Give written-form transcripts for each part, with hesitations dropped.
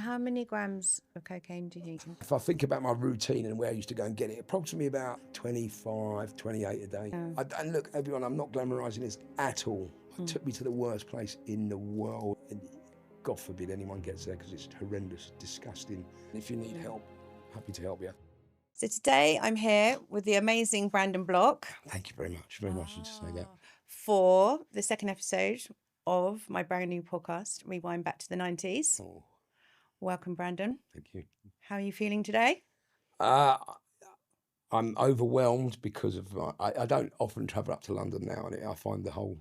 How many grams of cocaine do you think? If I think about my routine and where I used to go and get it, approximately about 25, 28 a day. And look, everyone, I'm not glamorising this at all. It took me to the worst place in the world. And God forbid anyone gets there because it's horrendous, disgusting. If you need help, happy to help you. So today I'm here with the amazing Brandon Block Thank you very much you to say that. for the second episode of my brand new podcast, Rewind Back to the 90s. Oh, Welcome, Brandon. thank you. How are you feeling today? I'm overwhelmed because of I don't often travel up to London now, and I find the whole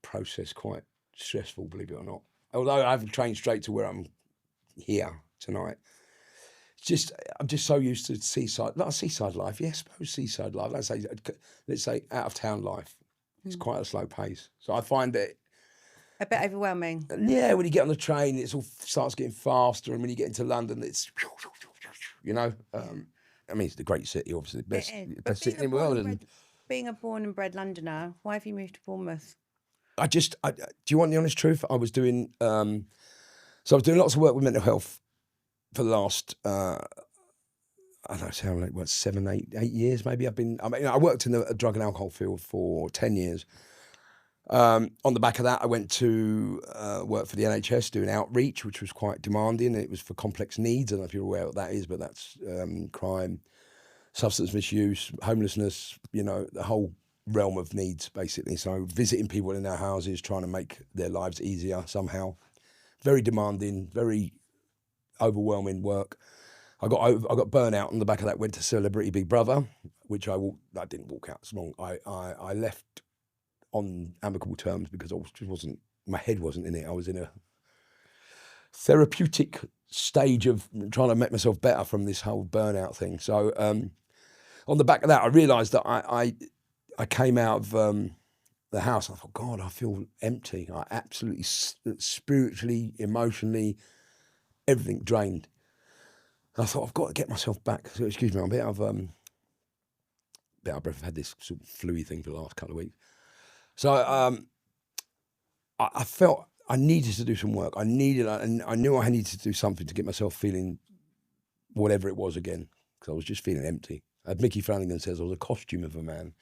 process quite stressful, believe it or not. Although I haven't trained straight to where I'm here tonight. I'm just so used to seaside life. Yes, I suppose seaside life. Let's say out of town life. It's quite a slow pace. So I find it a bit overwhelming. Yeah, when you get on the train, it all starts getting faster, and when you get into London, it's I mean, it's the great city, obviously, the best city in the world. Being a born and bred Londoner, why have you moved to Bournemouth? Do you want the honest truth? I was doing lots of work with mental health for the last I don't know, how like what 7, 8 years maybe. I worked in the drug and alcohol field for 10 years. On the back of that, I went to work for the NHS doing outreach, which was quite demanding. It was for complex needs. I don't know if you're aware what that is, but that's crime, substance misuse, homelessness, the whole realm of needs, basically. So visiting people in their houses, trying to make their lives easier somehow. Very demanding, very overwhelming work. I got burnout on the back of that, went to Celebrity Big Brother, which I didn't walk out as long. I left on amicable terms because my head wasn't in it. I was in a therapeutic stage of trying to make myself better from this whole burnout thing. So on the back of that, I realised that I came out of the house. I thought, God, I feel empty. I absolutely spiritually, emotionally, everything drained. And I thought, I've got to get myself back. So, excuse me, I'm a bit out of breath. I've had this sort of flu-y thing for the last couple of weeks. So I felt I needed to do some work. I knew I needed to do something to get myself feeling whatever it was again, because I was just feeling empty. Mickey Flanagan says I was a costume of a man.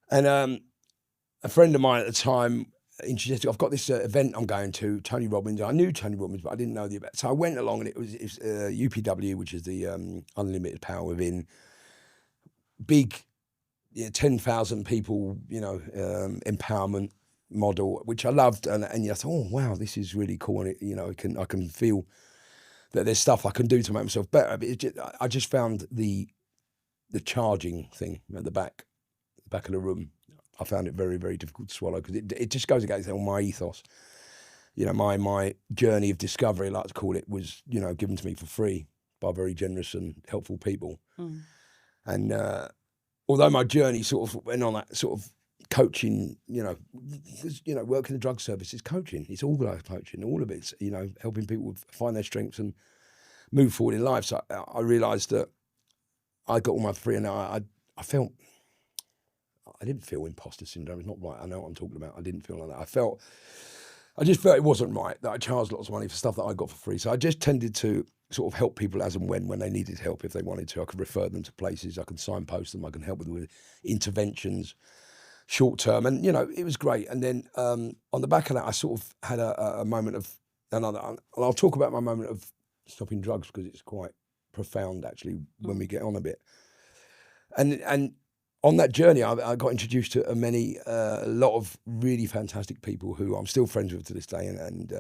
And a friend of mine at the time introduced, I've got this event I'm going to, Tony Robbins. I knew Tony Robbins, but I didn't know the event. So I went along, and it was UPW, which is the Unlimited Power Within. Big, 10,000 people, empowerment model, which I loved, and I thought, oh wow, this is really cool, and I can feel that there's stuff I can do to make myself better. But I just found the charging thing at the back of the room. I found it very, very difficult to swallow, because it just goes against all my ethos. My journey of discovery, I like to call it, was given to me for free by very generous and helpful people. And although my journey sort of went on that sort of coaching, working the drug service is coaching. It's organised coaching. All of it's, helping people find their strengths and move forward in life. So I realised that I got all my free, and I didn't feel imposter syndrome. It's not right. I know what I'm talking about. I didn't feel like that. I just felt it wasn't right that I charged lots of money for stuff that I got for free. So I just tended to sort of help people as and when they needed help, if they wanted to. I could refer them to places. I can signpost them. I can help with interventions, short term. And, it was great. And then on the back of that, I sort of had a moment of another. And I'll talk about my moment of stopping drugs, because it's quite profound, actually, when we get on a bit. And on that journey, I got introduced to a lot of really fantastic people who I'm still friends with to this day. And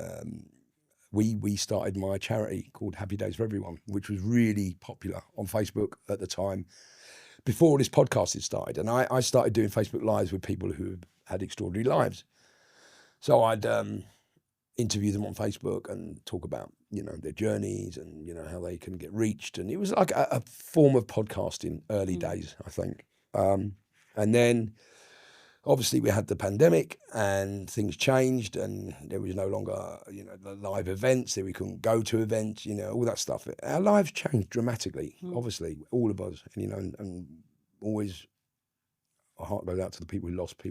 we started my charity called Happy Days for Everyone, which was really popular on Facebook at the time, before this podcast had started. And I started doing Facebook Lives with people who had extraordinary lives. So I'd interview them on Facebook and talk about, their journeys and, how they can get reached. And it was like a form of podcasting early days, I think. And then obviously we had the pandemic, and things changed, and there was no longer, the live events, that we couldn't go to events, all that stuff. Our lives changed dramatically, obviously, all of us, and always our heart goes out to the people who lost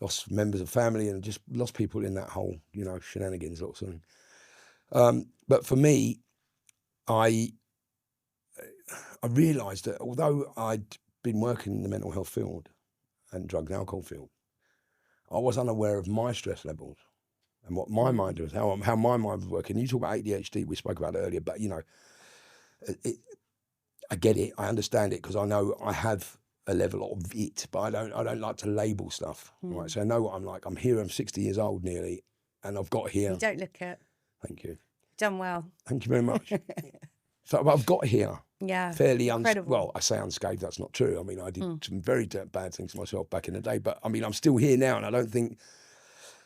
lost members of family, and just lost people in that whole, shenanigans, lots of them. But for me, I realised that although I'd been working in the mental health field and drug and alcohol field, I was unaware of my stress levels and what my mind was, how my mind was working. You talk about ADHD, we spoke about it earlier, but I get it, I understand it, because I know I have a level of it, but I don't like to label stuff, right? So I know what I'm like. I'm here, I'm 60 years old nearly, and I've got here. You don't look it. Thank you. Done well. Thank you very much. So I've got here. Yeah. Fairly incredible. I say unscathed, that's not true. I mean, I did some very bad things to myself back in the day, but I mean, I'm still here now, and I don't think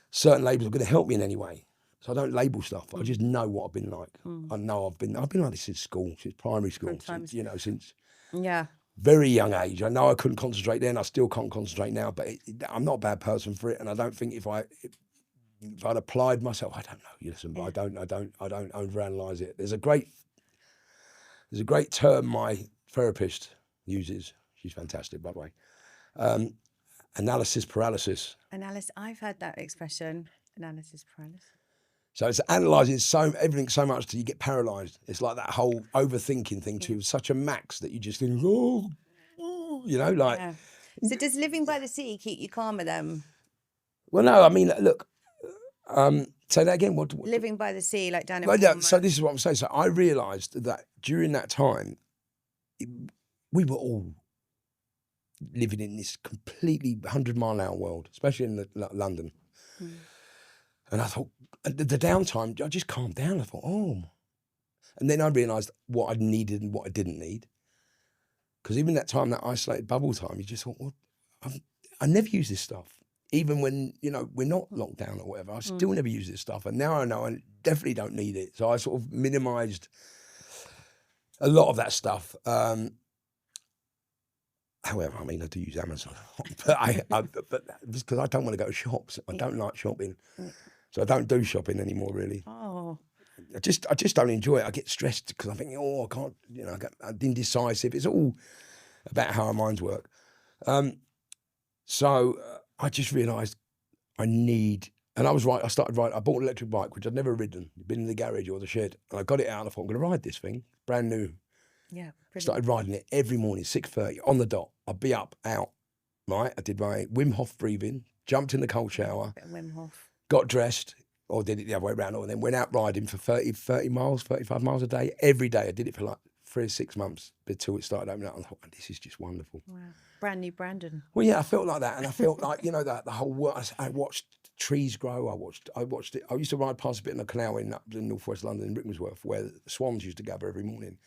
certain labels are going to help me in any way. So I don't label stuff. I just know what I've been like. I know I've been like this since school, since primary school, since very young age. I know I couldn't concentrate then. I still can't concentrate now, but I'm not a bad person for it. And I don't think if I'd applied myself, I don't know. Listen, but I don't overanalyze it. There's a great term my therapist uses. She's fantastic, by the way. Analysis paralysis. I've heard that expression, analysis paralysis. So it's analysing everything so much that you get paralysed. It's like that whole overthinking thing to such a max that you just think, like. Yeah. So does living by the sea keep you calmer then? Well, no, I mean, look, say that again. What living by the sea, like down in so this is what I'm saying. So I realised that during that time, we were all living in this completely 100-mile-an-hour world, especially in London. And I thought, the downtime, I just calmed down. I thought, and then I realised what I needed and what I didn't need. Because even that time, that isolated bubble time, you just thought, well, I never use this stuff. Even when, we're not locked down or whatever, I still never use this stuff. And now I know I definitely don't need it. So I sort of minimised a lot of that stuff. However, I mean, I do use Amazon, but just because I don't want to go to shops. I don't like shopping. So I don't do shopping anymore, really. Oh. I just don't enjoy it. I get stressed because I think, I can't, I'm indecisive. It's all about how our minds work. So I just realised I need, and I was right. I started riding. I bought an electric bike, which I'd never ridden. It'd been in the garage or the shed, and I got it out. And I thought, I'm going to ride this thing, brand new. Yeah. Brilliant. Started riding it every morning, 6:30 on the dot. I'd be up, out, right? I did my Wim Hof breathing, jumped in the cold shower, Wim Hof. Got dressed, or did it the other way around, or then went out riding for 30 miles, 35 miles a day, every day. I did it for like 3 or 6 months until it started opening up. I thought, this is just wonderful. Wow. Brand new Brandon. Well, yeah, I felt like that. And I felt like, that the whole world, I watched trees grow. I watched it. I used to ride past a bit in a canal in northwest London, in Rickmansworth, where the swans used to gather every morning.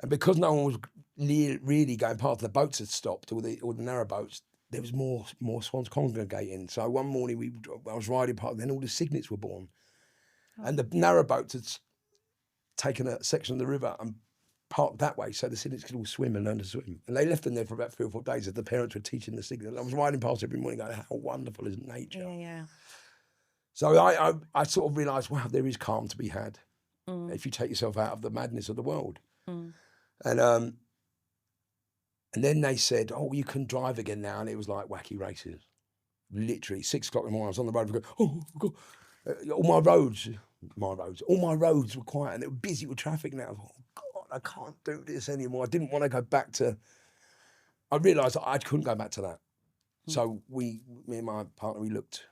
And because no one was really going past, the boats had stopped, all the narrow boats, there was more swans congregating. So one morning I was riding past, then all the cygnets were born. And the narrow boats had taken a section of the river and parked that way so the cygnets could all swim and learn to swim. And they left them there for about 3 or 4 days as the parents were teaching the cygnets. I was riding past every morning going, how wonderful is nature? Yeah. So I sort of realised, wow, there is calm to be had if you take yourself out of the madness of the world. And then they said, you can drive again now. And it was like wacky races. Literally, 6 o'clock in the morning, I was on the road, I go, God. All my roads were quiet and they were busy with traffic now. I thought, God, I can't do this anymore. I didn't want to go back to, I realised I couldn't go back to that. So me and my partner, we looked.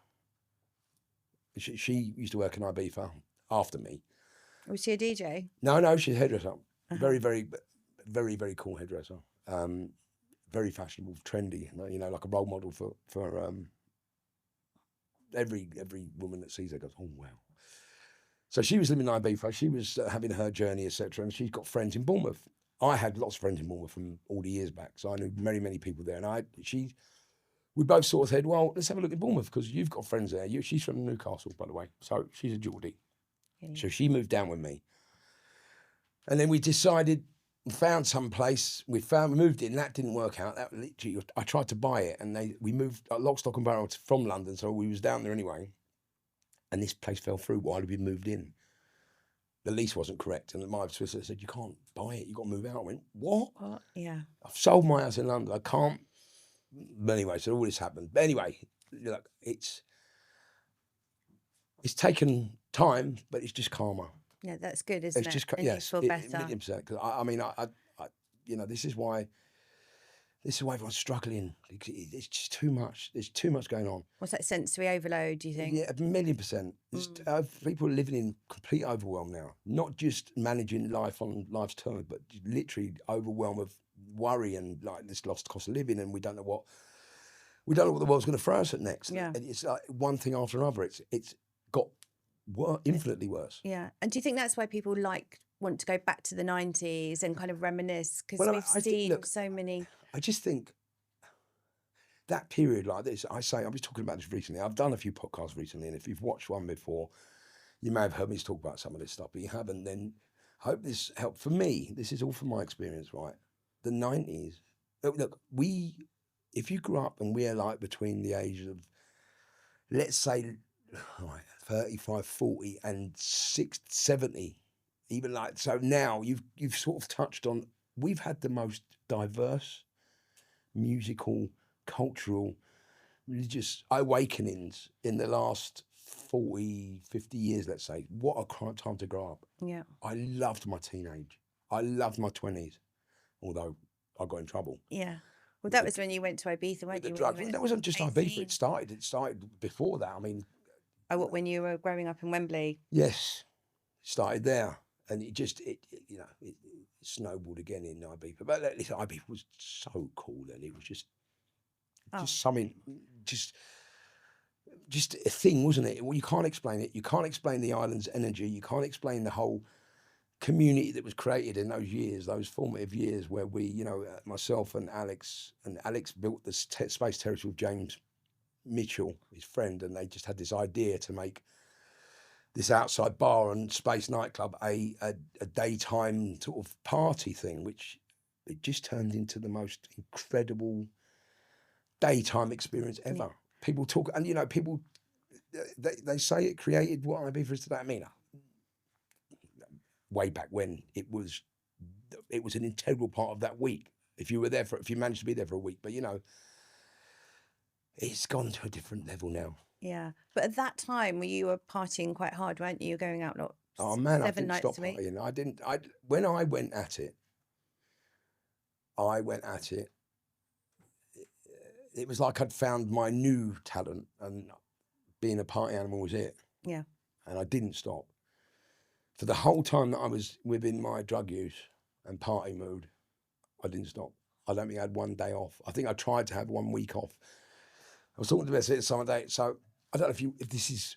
She used to work in Ibiza after me. Was she a DJ? No, she's a hairdresser. Very, very, very, very cool hairdresser. Very fashionable, trendy, like a role model for every woman that sees her goes, oh, wow. So she was living in Ibiza. She was having her journey, etc. And she's got friends in Bournemouth. I had lots of friends in Bournemouth from all the years back. So I knew many, many people there. And we both sort of said, well, let's have a look at Bournemouth because you've got friends there. She's from Newcastle, by the way. So she's a Geordie. Yeah. So she moved down with me. And then we decided, found some place. We moved in. That didn't work out. That literally, I tried to buy it, and we moved lock, stock, and barrel from London, so we was down there anyway. And this place fell through while we moved in. The lease wasn't correct, and my solicitor said, "You can't buy it. You got to move out." I went, "What?" Yeah. I've sold my house in London. I can't. But anyway, so all this happened. But anyway, look, it's taken time, but it's just calmer. Yeah, that's good, isn't It's it? just And you feel better. 1,000,000%. Because I mean, you know, this is why everyone's struggling. It's just too much. There's too much going on. What's that sensory overload, do you think? Yeah, 1,000,000%. People are living in complete overwhelm now. Not just managing life on life's terms, but literally overwhelm of worry and like this lost cost of living, and we don't know what the world's going to throw us at next. Yeah. And it's like one thing after another. It's got infinitely worse. Yeah. And do you think that's why people want to go back to the 90s and kind of reminisce? Because Well, we've I think, seen look, so many. I just think that period like this, I was talking about this recently. I've done a few podcasts recently, and if you've watched one before, you may have heard me talk about some of this stuff, but you haven't, then I hope this helped. For me, this is all from my experience, right? The 90s, look, if you grew up and we're like between the ages of, let's say, right, 35, 40 and 60, 70, even like, so now you've sort of touched on, we've had the most diverse musical, cultural, religious awakenings in the last 40, 50 years, let's say. What a time to grow up. Yeah. I loved my teenage. I loved my 20s, although I got in trouble. Yeah. Well, that was when you went to Ibiza, weren't The you? drugs. That wasn't just Ibiza. 18? It started before that. I mean, Oh, what, when you were growing up in Wembley? yes, it started there, and it snowballed again in Ibiza. But listen, Ibiza was so cool, and it was just something, just a thing, wasn't it? Well, you can't explain it. You can't explain the island's energy. You can't explain the whole community that was created in those years, those formative years where we, you know, myself and Alex built this space territory with James Mitchell, his friend, and they just had this idea to make this outside bar and space nightclub a daytime sort of party thing, which it just turned into the most incredible daytime experience ever. Yeah. People talk, and you know, people they say it created what Ibiza is today. I mean, way back when it was an integral part of that week. If you managed to be there for a week, but you know, it's gone to a different level now. Yeah, but at that time, you were partying quite hard, weren't you? Going out not oh man, 7 nights stop a week. partying. When I went at it. It was like I'd found my new talent, and being a party animal was it. Yeah. And I didn't stop. For the whole time that I was within my drug use and party mood, I didn't stop. I don't think I had one day off. I think I tried to have 1 week off. I was talking to Bessie some day, so I don't know if this is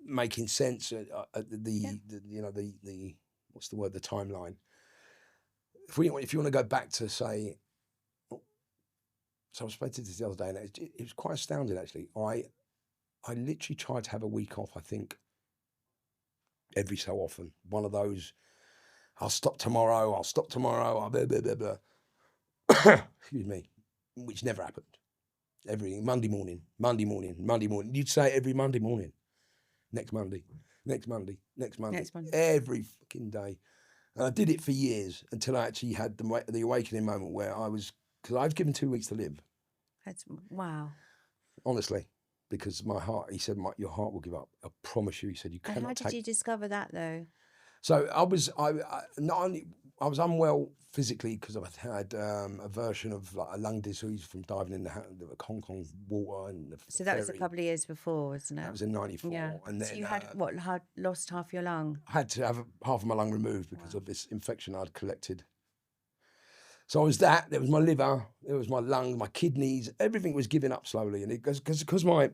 making sense. The what's the word? The timeline. If you want to go back to say. So I was speaking to this the other day, and it was quite astounding, actually. I literally tried to have a week off, I think, every so often. One of those, I'll stop tomorrow, I'll blah, blah, blah, blah. Excuse me, which never happened. Every Monday morning. You'd say it every Monday morning. Next Monday, every fucking day. And I did it for years until I actually had the awakening moment where I was, because I've given 2 weeks to live. Wow. Honestly, because my heart, he said, your heart will give up. I promise you. He said, you cannot. And how did you discover that though? So I was unwell physically because I had a version of like a lung disease from diving in the Hong Kong water. So that was a couple of years before, wasn't it? That was in '94. Yeah. And then, so you had lost half your lung? I had to have half of my lung removed because of this infection I'd collected. So I was that. There was my liver. There was my lung, my kidneys. Everything was giving up slowly, and because my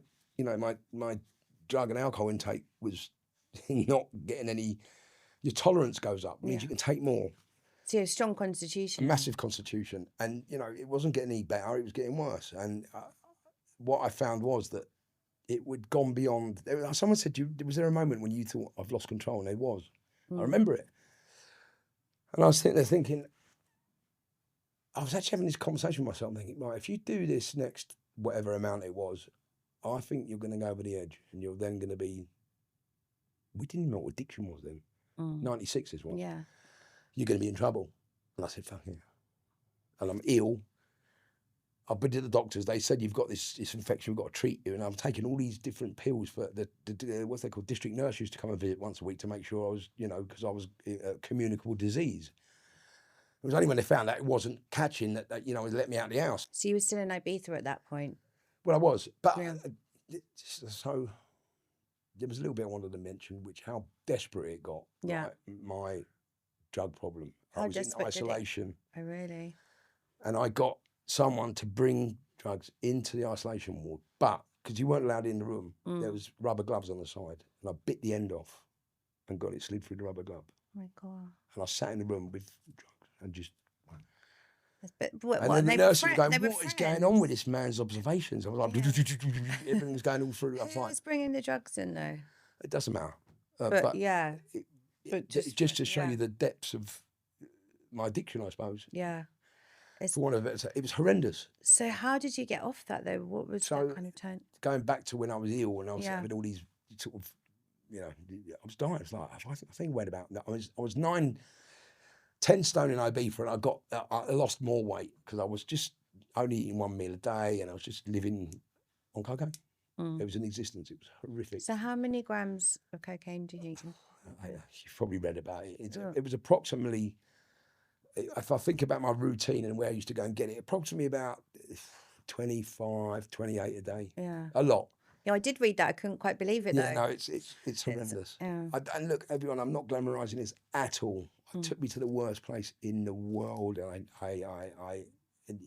drug and alcohol intake was not getting any. Your tolerance goes up. It means you can take more. So you have a strong constitution. A massive constitution, and it wasn't getting any better. It was getting worse. And what I found was that it would gone beyond. Someone said, was there a moment when you thought I've lost control? And there was. I remember it. And I was sitting there thinking. I was actually having this conversation with myself, thinking, right, if you do this next whatever amount it was, I think you're going to go over the edge, and you're then going to be. We didn't know what addiction was then. 96 is what. Yeah. You're going to be in trouble. And I said, fuck yeah. And I'm ill. I've been to the doctors. They said you've got this infection. We've got to treat you. And I'm taking all these different pills for the what's they called district nurse used to come and visit once a week to make sure I was, because I was a communicable disease. It was only when they found out it wasn't catching that they let me out of the house. So you were still in Ibiza at that point? Well, I was, but Yeah. so there was a little bit I wanted to mention, which how desperate it got. Yeah. Like, my drug problem. How I was in desperate did it- isolation, Oh, really? and I got someone to bring drugs into the isolation ward, but because you weren't allowed in the room, there was rubber gloves on the side, and I bit the end off and got it slid through the rubber glove, Oh my God. and I sat in the room with drugs and just. But what, And then the they were nurse was friends? going, They were "What is going friends? on with this man's observations?" I was like, everything's going all through. I'm Who like, was bringing the drugs in though? it doesn't matter. But yeah, But just just to show yeah. you the depths of my addiction, I suppose. Yeah. For one of it was horrendous. So how did you get off that though? What was So- that kind of turn? Going back to when I was ill and I was Yeah. having all these sort of, I was dying. It's like I think I weighed about. I was 10 stone in Ibiza, and I lost more weight because I was just only eating one meal a day, and I was just living on cocaine. It was in existence. It was horrific. So how many grams of cocaine do you think? You've probably read about it. Yeah. It was approximately, if I think about my routine and where I used to go and get it, approximately about 25, 28 a day. Yeah. A lot. Yeah, I did read that. I couldn't quite believe it Yeah, though. no, it's horrendous. Yeah. And look, everyone, I'm not glamorising this at all. It took me to the worst place in the world, and and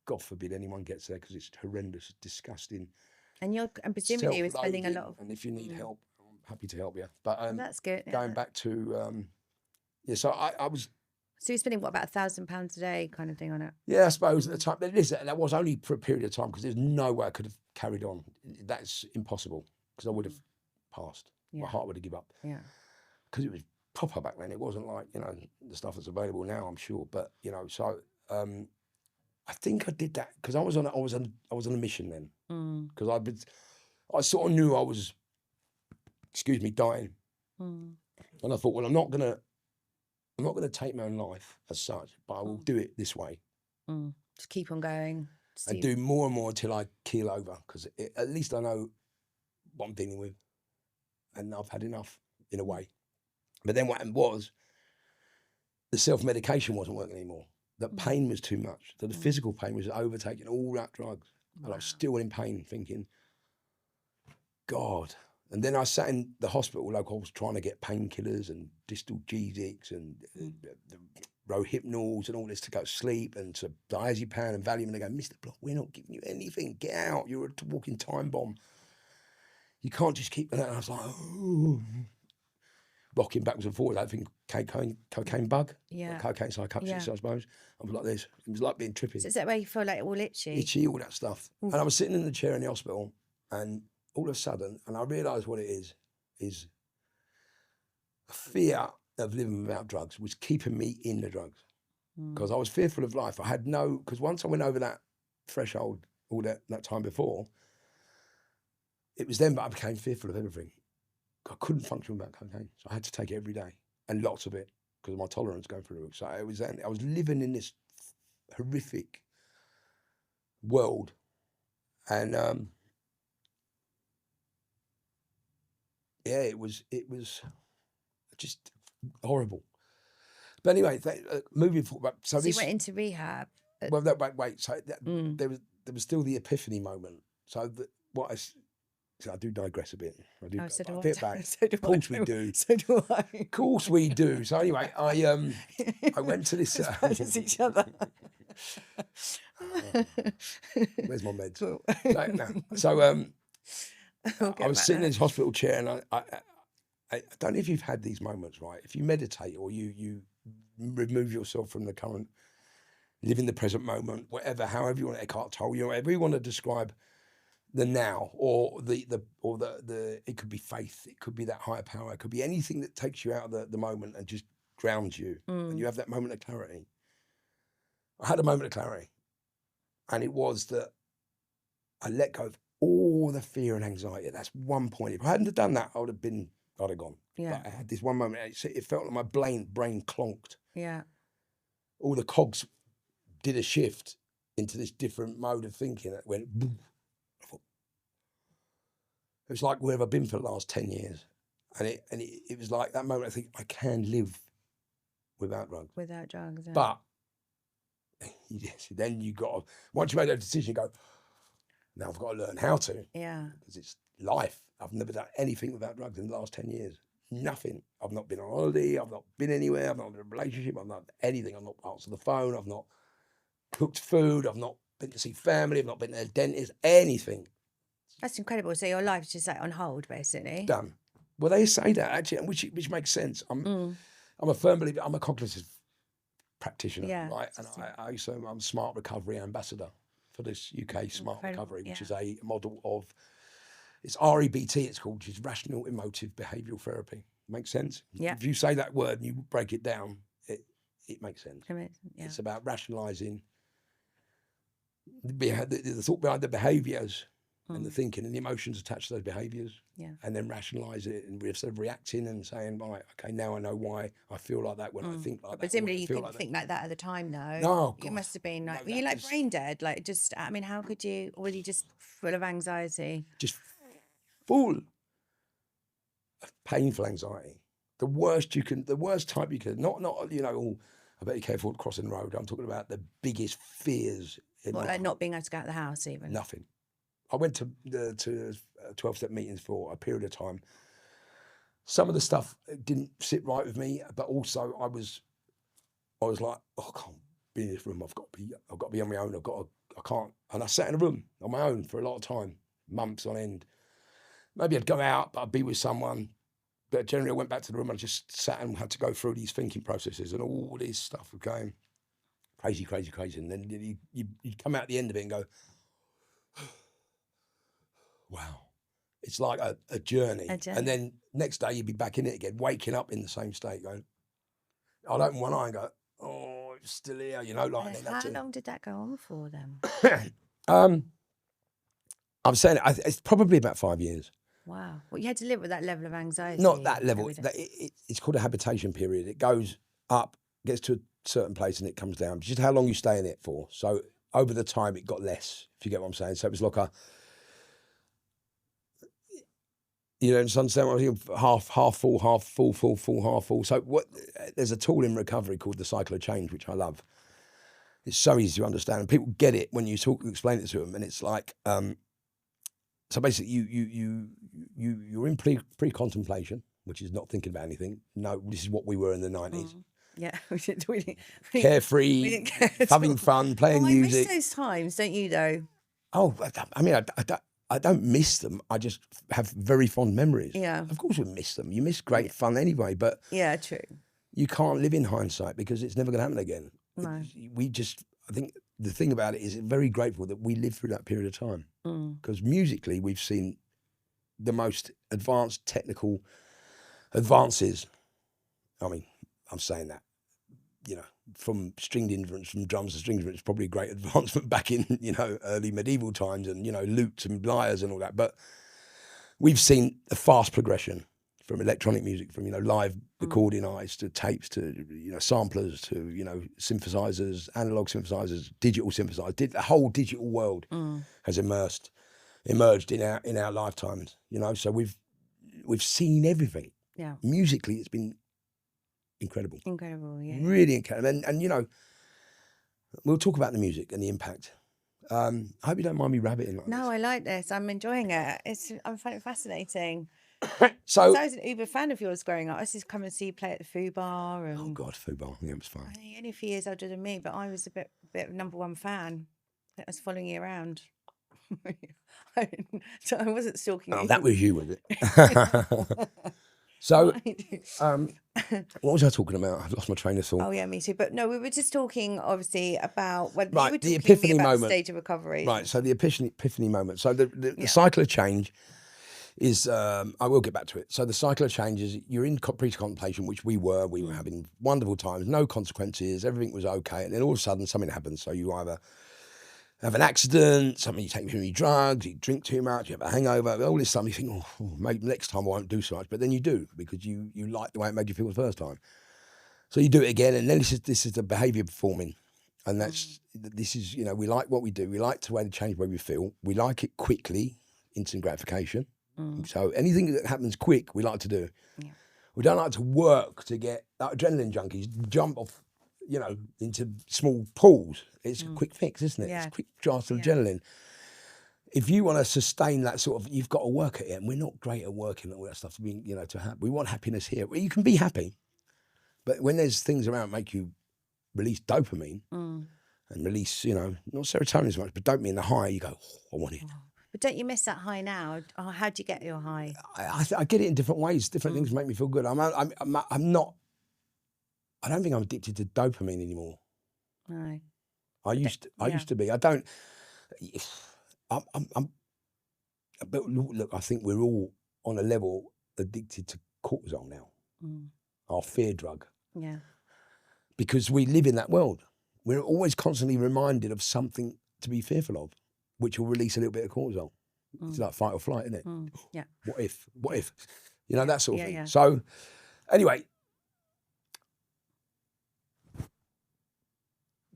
God forbid anyone gets there because it's horrendous, disgusting. And presumably you were spending a lot of. And if you need help, I'm happy to help you. But That's good. going back to so I was. So you're spending what, about £1,000 a day kind of thing on it? Yeah, I suppose at the time. That was only for a period of time because there's no way I could have carried on. That's impossible because I would have passed. Yeah. My heart would have given up. Yeah. Because it was proper back then. It wasn't like the stuff that's available now, I'm sure. But so I think I did that because I was on a mission then. Because I sort of knew I was, dying, and I thought, well, I'm not gonna take my own life as such, but I will do it this way. Just keep on going. And do more and more until I keel over, because at least I know what I'm dealing with, and I've had enough in a way. But then what happened was the self-medication wasn't working anymore. The pain was too much. So the physical pain was overtaking all that drugs. And I was still in pain, thinking, God. And then I sat in the hospital like I was trying to get painkillers and distal G-Dix and the Rohypnols and all this to go to sleep, and to diazepam and Valium. And they go, Mr. Block, we're not giving you anything. Get out. You're a walking time bomb. You can't just keep that. And I was like, oh. Rocking backwards and forwards. I think cocaine bug. Yeah. Cocaine psychosis, I suppose. I was like this. It was like being tripping. So is that where you feel like all itchy? Itchy, all that stuff. And I was sitting in the chair in the hospital, and all of a sudden, and I realised what it is a fear of living without drugs was keeping me in the drugs. Because I was fearful of life. I had because once I went over that threshold all that time before, it was then that I became fearful of everything. I couldn't function without cocaine, so I had to take it every day, and lots of it, because of my tolerance going through the roof. So it was then I was living in this horrific world, and it was just horrible. But anyway, moving forward. So you went into rehab. Well, wait. So there was still the epiphany moment. So I do digress a bit. I do So a bit back. So do Of course I. we do. So do I. Of course we do. So anyway, I went to this. It's each other. Where's my meds? Cool. So I was sitting in there. this hospital chair, and I don't know if you've had these moments, right? If you meditate or you remove yourself from the current, live in the present moment, however you want, Eckhart Tolle, whatever you want to describe the now, or the it could be faith, it could be that higher power, it could be anything that takes you out of the moment and just grounds you, and you have that moment of clarity. I had a moment of clarity, and it was that I let go of all the fear and anxiety. That's one point. If I hadn't have done that, I'd have gone. Yeah. But I had this one moment. It felt like my brain clonked. Yeah. All the cogs did a shift, into this different mode of thinking that went, boom. I thought, it was like where I've been for the last 10 years. And it was like that moment I think I can live without drugs. Without drugs, yeah. But yes, then you got to, once you make that decision, you go, now I've got to learn how to. Yeah. Because it's life. I've never done anything without drugs in the last 10 years. Nothing. I've not been on holiday. I've not been anywhere. I've not been in a relationship. I've not done anything. I've not answered the phone. I've not cooked food. I've not been to see family. I've not been to a dentist. Anything. That's incredible. So your life's just like on hold, basically. Done. Well, they say that actually, and which makes sense. I'm a firm believer. I'm a cognitive practitioner, Yeah, right? And I'm Smart Recovery Ambassador for this UK Smart Recovery, which is a model of, it's REBT, it's called, which is Rational Emotive Behavioural Therapy. Makes sense? Yeah. If you say that word and you break it down, it makes sense. Yeah. It's about rationalising the thought behind the behaviours and the thinking and the emotions attached to those behaviours. Yeah. And then rationalise it, and instead of reacting and saying, right, okay, now I know why I feel like that when I think like that. Presumably you didn't think like that at the time, though. No, you must have been like, no, were you like brain dead? Like just, I mean, how could you, or were you just full of anxiety? Just full of painful anxiety. The worst type you can, not you know, oh, I better be careful crossing the road. I'm talking about the biggest fears. What, like not being able to go out of the house even? Nothing. I went to 12-step meetings for a period of time. Some of the stuff didn't sit right with me, but also I was like, oh, I can't be in this room. I've got to be on my own. I can't. And I sat in a room on my own for a lot of time, months on end. Maybe I'd go out, but I'd be with someone. But generally I went back to the room and I just sat and had to go through these thinking processes, and all this stuff was going crazy. And then you'd come out at the end of it and go, wow. It's like a journey. And then next day you'd be back in it again, waking up in the same state, going, I'd open one eye and go, oh, it's still here, you know. Like, how long did that go on for then? I'm saying it's probably about 5 years. Wow. Well, you had to live with that level of anxiety. Not that level. It's called a habitation period. It goes up, gets to a certain place, and it comes down. Just how long you stay in it for. So over the time, it got less, if you get what I'm saying. So it was like you know, understand what I'm saying? Half full, half full. So there's a tool in recovery called the cycle of change, which I love. It's so easy to understand, and people get it when you explain it to them. And it's like, so basically, you're in pre-contemplation, which is not thinking about anything. No, this is what we were in the 90s. Yeah, carefree, having fun, playing music. I miss those times, don't you? Though. Oh, I mean, I don't miss them. I just have very fond memories. Yeah. Of course we miss them. You miss great fun anyway, but yeah, true. You can't live in hindsight because it's never going to happen again. No. I think the thing about it is very grateful that we lived through that period of time, because musically we've seen the most advanced technical advances. I mean, I'm saying that, you know, from stringed instruments, from drums to string instruments, probably a great advancement back in, you know, early medieval times, and, you know, lutes and lyres and all that. But we've seen a fast progression from electronic music, from, you know, live recording eyes to tapes to, you know, samplers to, you know, synthesizers, analog synthesizers, digital synthesizers. The whole digital world has emerged in our lifetimes, you know. So we've seen everything. Yeah. Musically, it's been incredible. Incredible, yeah. Really incredible. And you know, we'll talk about the music and the impact. I hope you don't mind me rabbiting like this. No, I like this. I'm enjoying it. I find it fascinating. So I was an uber fan of yours growing up. I used to come and see you play at the Foo Bar. And, oh God, Foo Bar. Yeah, it was fun. Only a few years older than me, but I was a bit of number one fan. I was following you around. So I wasn't stalking you. That was you, was it? So, what was I talking about? I've lost my train of thought. Oh yeah, me too. But no, we were just talking, obviously, about you were the talking epiphany to me about moment. the stage of recovery. Right. So the epiphany moment. So the cycle of change is. I will get back to it. So the cycle of change is you're in pre-contemplation, which we were. We were having wonderful times, no consequences. Everything was okay, and then all of a sudden something happens. So you either have an accident, something, you take too many drugs, you drink too much, you have a hangover, all this stuff. You think, oh, maybe next time I won't do so much, but then you do because you like the way it made you feel the first time. So you do it again, and then this is the behaviour forming. And this is, we like what we do. We like to change the way we feel. We like it quickly, instant gratification. So anything that happens quick, we like to do. Yeah. We don't like to work to get adrenaline junkies jump off, into small pools. It's a quick fix, isn't it? Yeah. It's a quick blast of adrenaline. If you want to sustain that sort of, you've got to work at it. And we're not great at working and all that stuff. We want happiness here. Well, you can be happy, but when there's things around that make you release dopamine and release, not serotonin as much, but dopamine, the high, you go, I want it. But don't you miss that high now? Oh, how do you get your high? I get it in different ways. Different things make me feel good. I'm not. I don't think I'm addicted to dopamine anymore. No. I used to be. I don't. But look, I think we're all on a level addicted to cortisol now, our fear drug. Yeah. Because we live in that world. We're always constantly reminded of something to be fearful of, which will release a little bit of cortisol. It's like fight or flight, isn't it? Yeah. What if? What if? That sort of thing. Yeah. So, anyway.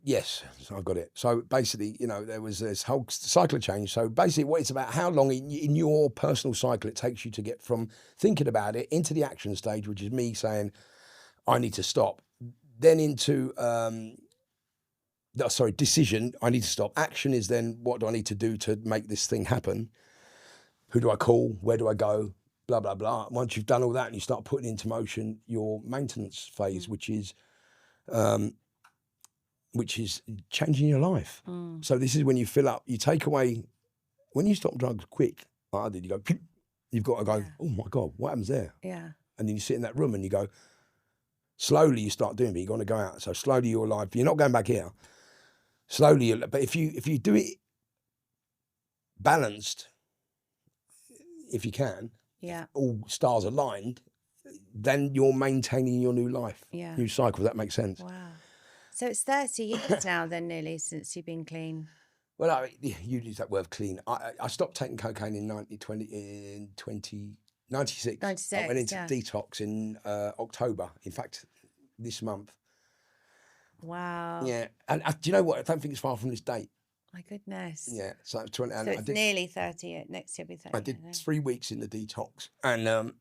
Yes, so I've got it. So basically, there was this whole cycle of change. So basically what it's about, how long in your personal cycle it takes you to get from thinking about it into the action stage, which is me saying, I need to stop. Then into, decision, I need to stop. Action is then, what do I need to do to make this thing happen? Who do I call? Where do I go? Blah, blah, blah. Once you've done all that and you start putting into motion your maintenance phase, which is changing your life. So this is when you fill up, you take away, when you stop drugs quick, like I did, you go, you've got to go, oh my God, what happens there? Yeah. And then you sit in that room and you go, slowly you start doing it, you're going to go out. So slowly your life, you're not going back here. Slowly, but if you do it balanced, if you can, all stars aligned, then you're maintaining your new life, new cycle. That makes sense. Wow. So it's 30 years now then nearly since you've been clean. Well, you use that word clean. I stopped taking cocaine in 1996. 96, I went into detox in October. In fact, this month. Wow. Yeah. And do you know what? I don't think it's far from this date. My goodness. Yeah. So, 20, and so it's nearly 30. Next year will be 30. I did 3 weeks in the detox. And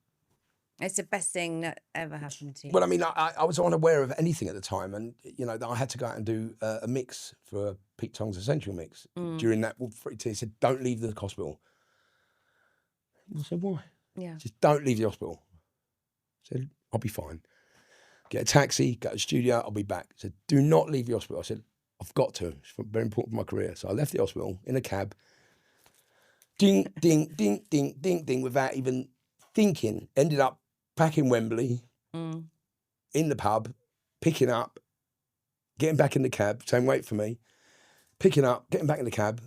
it's the best thing that ever happened to you. Well, I mean, I was unaware of anything at the time. And, I had to go out and do a mix for Pete Tong's Essential Mix. During that, he said, don't leave the hospital. I said, why? Yeah. He said, don't leave the hospital. I said, I'll be fine. Get a taxi, go to the studio, I'll be back. He said, do not leave the hospital. I said, I've got to. It's very important for my career. So I left the hospital in a cab. Ding, ding, ding, ding, ding, ding, without even thinking. Ended up back in Wembley, in the pub, picking up, getting back in the cab, saying, wait for me, picking up, getting back in the cab,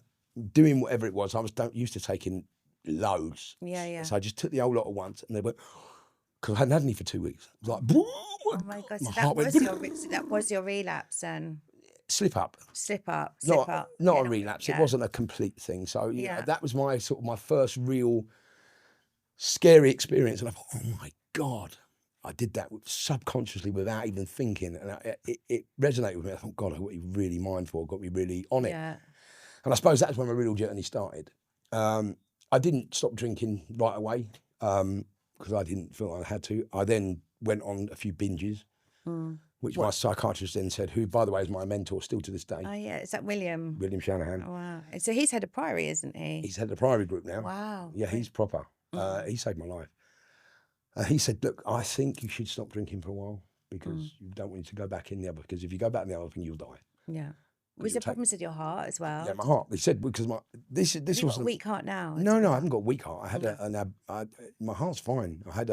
doing whatever it was. I was used to taking loads. Yeah. So I just took the whole lot at once, and they went, because I hadn't had any for 2 weeks. It was like, oh my God, so that was your relapse then? Slip up. Not a relapse. It wasn't a complete thing. So that was my first real scary experience. And I thought, oh my God, I did that subconsciously without even thinking. And it resonated with me. I thought, God, I've got to be really mindful. I've got to be really on it. Yeah. And I suppose that's when my real journey started. I didn't stop drinking right away because I didn't feel I had to. I then went on a few binges, which my psychiatrist then said, who, by the way, is my mentor still to this day. Oh, yeah. Is that William? William Shanahan. Oh, wow. So he's head of Priory, isn't he? He's head of the Priory group now. Wow. Yeah, he's proper. He saved my life. He said, look, I think you should stop drinking for a while because you don't want to go back in the other, because if you go back in the other thing, you'll die. Yeah. Was there problems with your heart as well? Yeah, my heart. They said, because this You've was got a weak heart now. No, I haven't got a weak heart. I had my heart's fine. I had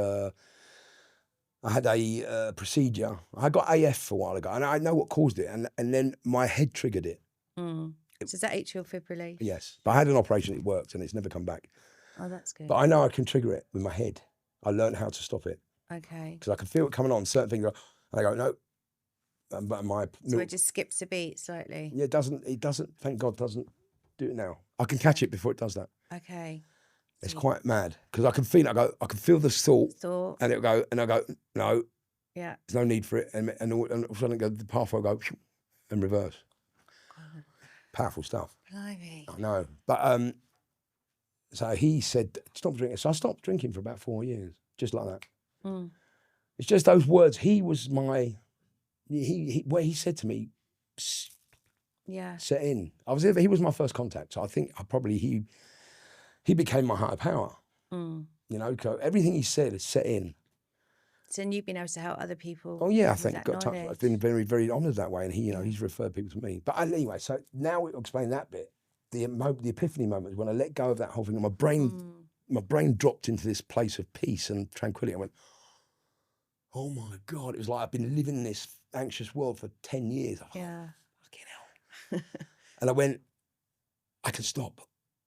a procedure. I got AF for a while ago, and I know what caused it, and then my head triggered it. So is that atrial fibrillation? Yes, but I had an operation. It worked, and it's never come back. Oh, that's good. But I know I can trigger it with my head. I learned how to stop it. Okay. Because I can feel it coming on. Certain things, and I go no. But so it just skips a beat slightly. Yeah, it doesn't. Thank God, doesn't do it now. I can catch it before it does that. Okay. It's quite mad because I can feel it. I can feel the thought, and it'll go, and I go, no, yeah, there's no need for it, and all of a sudden the pathway will go and reverse. Powerful stuff. Blimey. I know. But so he said, stop drinking. So I stopped drinking for about 4 years, just like that. Mm. It's just those words. He was where he said to me, Yeah. set in. He was my first contact. So I think he became my higher power. Mm. You know, everything he said is set in. So you've been able to help other people. Oh yeah, I with think that knowledge. I've been very, very honoured that way, and he's referred people to me. But anyway, so now we'll explain that bit. The epiphany moment is when I let go of that whole thing, and my brain dropped into this place of peace and tranquility. I went, oh my God! It was like I've been living in this anxious world for 10 years. Yeah. Fucking hell! And I went, I can stop.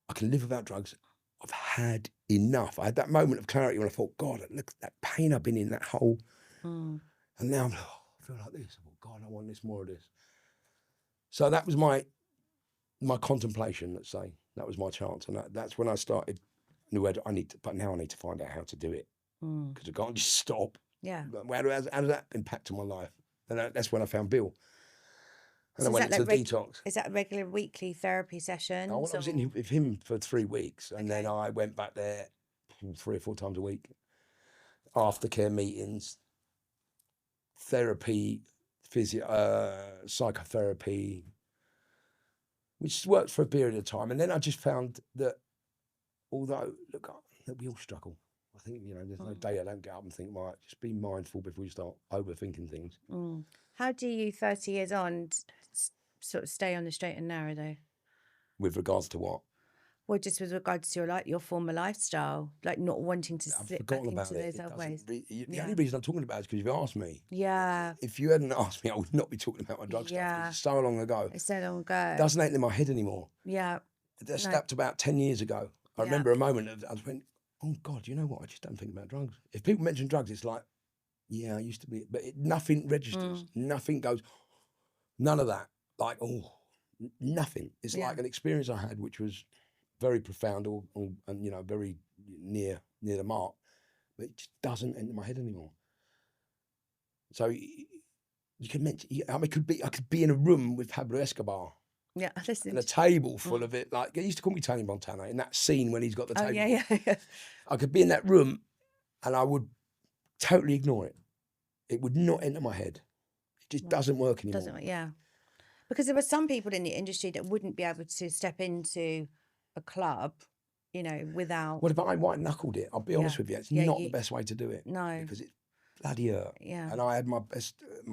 I can live without drugs. I've had enough. I had that moment of clarity when I thought, God, look at that pain I've been in, that hole. And now I feel like this. I thought, God, I want this, more of this. So that was my contemplation, let's say. That was my chance. And that's when I started, knew I need to, but now I need to find out how to do it. Because I can't just stop. Yeah. How does that impact on my life? And that's when I found Bill. And So I went into the detox. Is that regular weekly therapy sessions? I was in with him for 3 weeks, and then I went back there 3 or 4 times a week. Aftercare meetings, therapy, psychotherapy, which worked for a period of time. And then I just found that although, look, we all struggle. I think, there's no day I don't get up and think, right, just be mindful before you start overthinking things. How do you, 30 years on, sort of stay on the straight and narrow, though? With regards to what? Well, just with regards to your former lifestyle, like not wanting to slip back into those old ways. The only reason I'm talking about it is because you've asked me. Yeah. If you hadn't asked me, I would not be talking about my drug stuff. 'Cause it's so long ago. It's so long ago. It doesn't enter my head anymore. Yeah. That snapped about 10 years ago. I remember a moment I went, oh God, you know what? I just don't think about drugs. If people mention drugs, it's like, yeah, I used to be, but nothing registers. Nothing goes, none of that. Like, nothing. It's like an experience I had, which was very profound and very near the mark, but it just doesn't enter my head anymore. So you can mention, I could be in a room with Pablo Escobar. Yeah, listen. And a table full of it. Like, they used to call me Tony Montana in that scene when he's got the table. Oh, yeah. I could be in that room and I would totally ignore it. It would not enter my head. It just doesn't work anymore. Because there were some people in the industry that wouldn't be able to step into a club, without... Well, but I white-knuckled it. I'll be honest with you. It's not the best way to do it. No. Because it's bloody hurt. Yeah. And I had my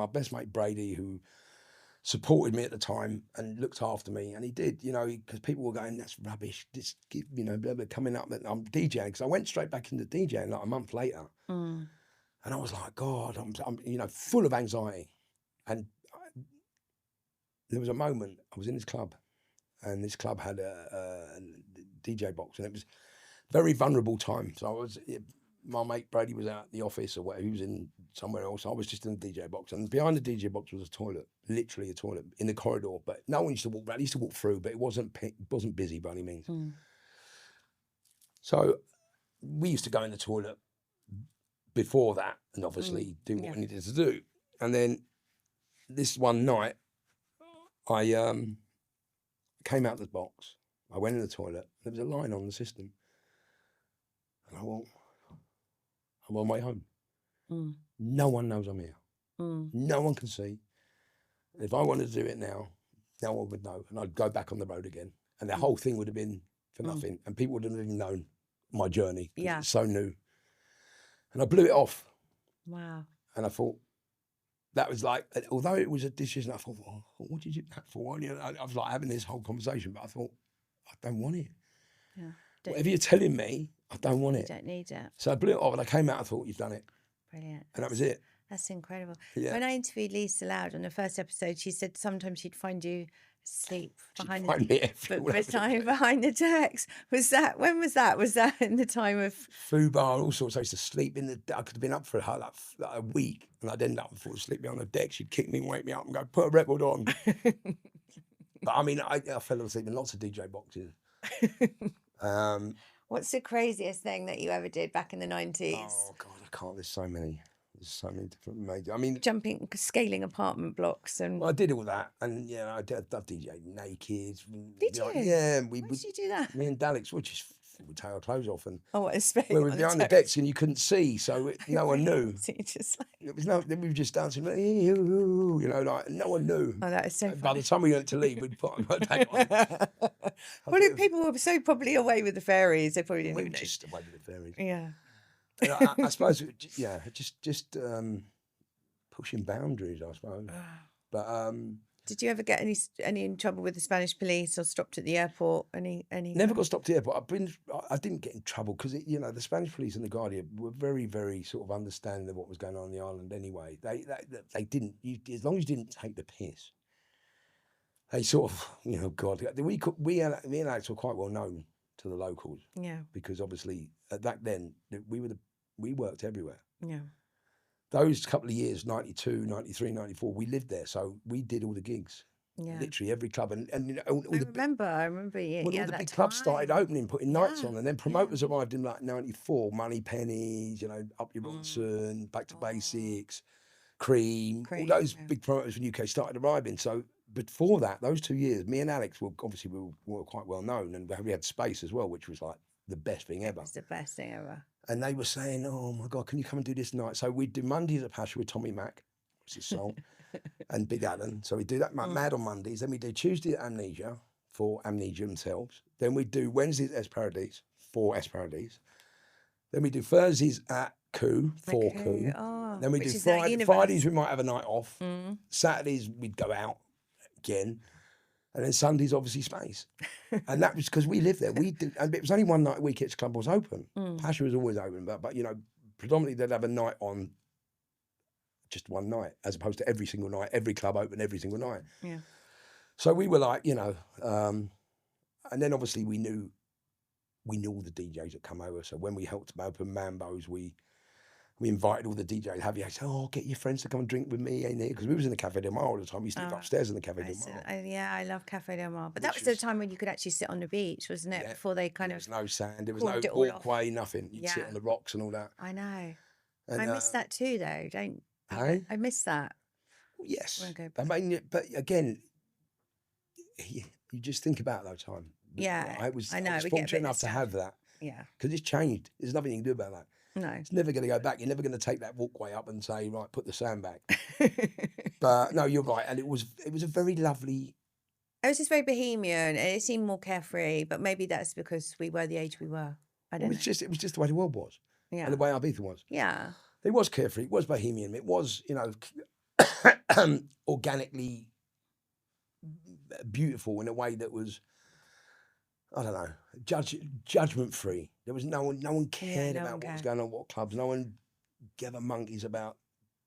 best mate, Brady, who supported me at the time and looked after me, and he did, because people were going, that's rubbish, this, blah, blah, coming up that I'm DJing, because I went straight back into DJing like a month later, and I was like, God, I'm full of anxiety, and there was a moment I was in this club, and this club had a DJ box, and it was a very vulnerable time. So my mate Brady was out at the office or whatever, he was in somewhere else. I was just in the DJ box, and behind the DJ box was a toilet, literally a toilet in the corridor. But no one used to walk around. He used to walk through, but it wasn't busy by any means. So we used to go in the toilet before that, and obviously do what we needed to do. And then this one night, I came out of the box. I went in the toilet. There was a line on the system, and I went, I'm on my way home. No one knows I'm here. No one can see. If I wanted to do it now, no one would know. And I'd go back on the road again. And the whole thing would have been for nothing. And people wouldn't have even known my journey. Yeah. It's so new. And I blew it off. Wow. And I thought, that was like, although it was a decision, I thought, well, what did you do that for? I was like having this whole conversation, but I thought, I don't want it. Yeah. Whatever you're telling me, I don't want it. You don't need it. So I blew it off and I came out and thought, you've done it. Brilliant. And that was it. That's incredible. Yeah. When I interviewed Lisa Loud on the first episode, she said sometimes she'd find you asleep behind behind the decks. When was that? Was that in the time of food bar, all sorts? I used to sleep I could have been up for like a week and I'd end up and fall asleep behind the deck. She'd kick me and wake me up and go, put a record on. But I mean, I fell asleep in lots of DJ boxes. What's the craziest thing that you ever did back in the 90s? Oh God, I can't. There's so many. There's so many different major. I mean, scaling apartment blocks and. Well, I did all that, and yeah, I DJed naked. Did you? Yeah, Why did you do that? Me and Daleks would just take our clothes off, and especially we were behind the decks, and you couldn't see, so no one knew. So you just It was we were just dancing, you know, like no one knew. Oh, that is so funny. By the time we went to leave, we'd put back on. Well, people were so probably away with the fairies, they probably didn't we even were know. just away with the fairies. Yeah. I suppose, yeah, just pushing boundaries, I suppose. But did you ever get any in trouble with the Spanish police or stopped at the airport? Any? Never got stopped at the airport. I didn't get in trouble because the Spanish police and the Guardian were very, very sort of understanding of what was going on in the island. Anyway, they didn't. As long as you didn't take the piss, they sort of God. Me and Alex were quite well known to the locals. Yeah. Because obviously back then we worked everywhere. Yeah. Those couple of years, 92, 93, 94, we lived there. So we did all the gigs. Yeah. Literally every club. And I remember. Yeah, all the big clubs started opening, putting nights on. And then promoters arrived in like 94, Money Pennies, Up Your Bronson, Back to Basics, Cream. All those big promoters from the UK started arriving. So before that, those 2 years, me and Alex were obviously were quite well known. And we had Space as well, which was like the best thing ever. It's the best thing ever. And they were saying, oh my God, can you come and do this night? So we'd do Mondays at Pasha with Tommy Mac, which is his song, and Big Alan. So we do that Mad on Mondays. Then we do Tuesday at Amnesia for Amnesia themselves. Then we do Wednesdays at Paradise for Paradise. Then we do Thursdays at Coup for Coup. Oh, then we do Fridays, we might have a night off. Saturdays, we'd go out again. And then Sundays, obviously, Space. And that was because we lived there. We did, and it was only one night a week each club was open. Pasha was always open, but predominantly they'd have a night on just one night, as opposed to every single night, every club open every single night. Yeah. So we were like, and then obviously we knew all the DJs that come over. So when we helped them open Mambo's, we invited all the DJs. Have you said, get your friends to come and drink with me in here? Because we was in the Cafe Del Mar all the time. We used to live upstairs in the Cafe Del Mar. Yeah, I love Cafe Del Mar. But that was the time when you could actually sit on the beach, wasn't it? Yeah. Before they there was no sand, there was no walkway, nothing. You'd sit on the rocks and all that. I know. And I miss that too, though. I miss that. Yes. I mean, but again, you just think about that time. Yeah, I was fortunate enough to have that. Yeah. Because it's changed. There's nothing you can do about that. No. It's never going to go back. You're never going to take that walkway up and say, right, put the sand back. But no, you're right. And it was a very lovely. It was just very bohemian and it seemed more carefree, but maybe that's because we were the age we were. I don't know. It was just the way the world was. Yeah. And the way Ibiza was. Yeah. It was carefree. It was bohemian. It was, organically beautiful in a way that was, I don't know, judgment free. There was no one cared about what was going on, what clubs. No one gave a monkeys about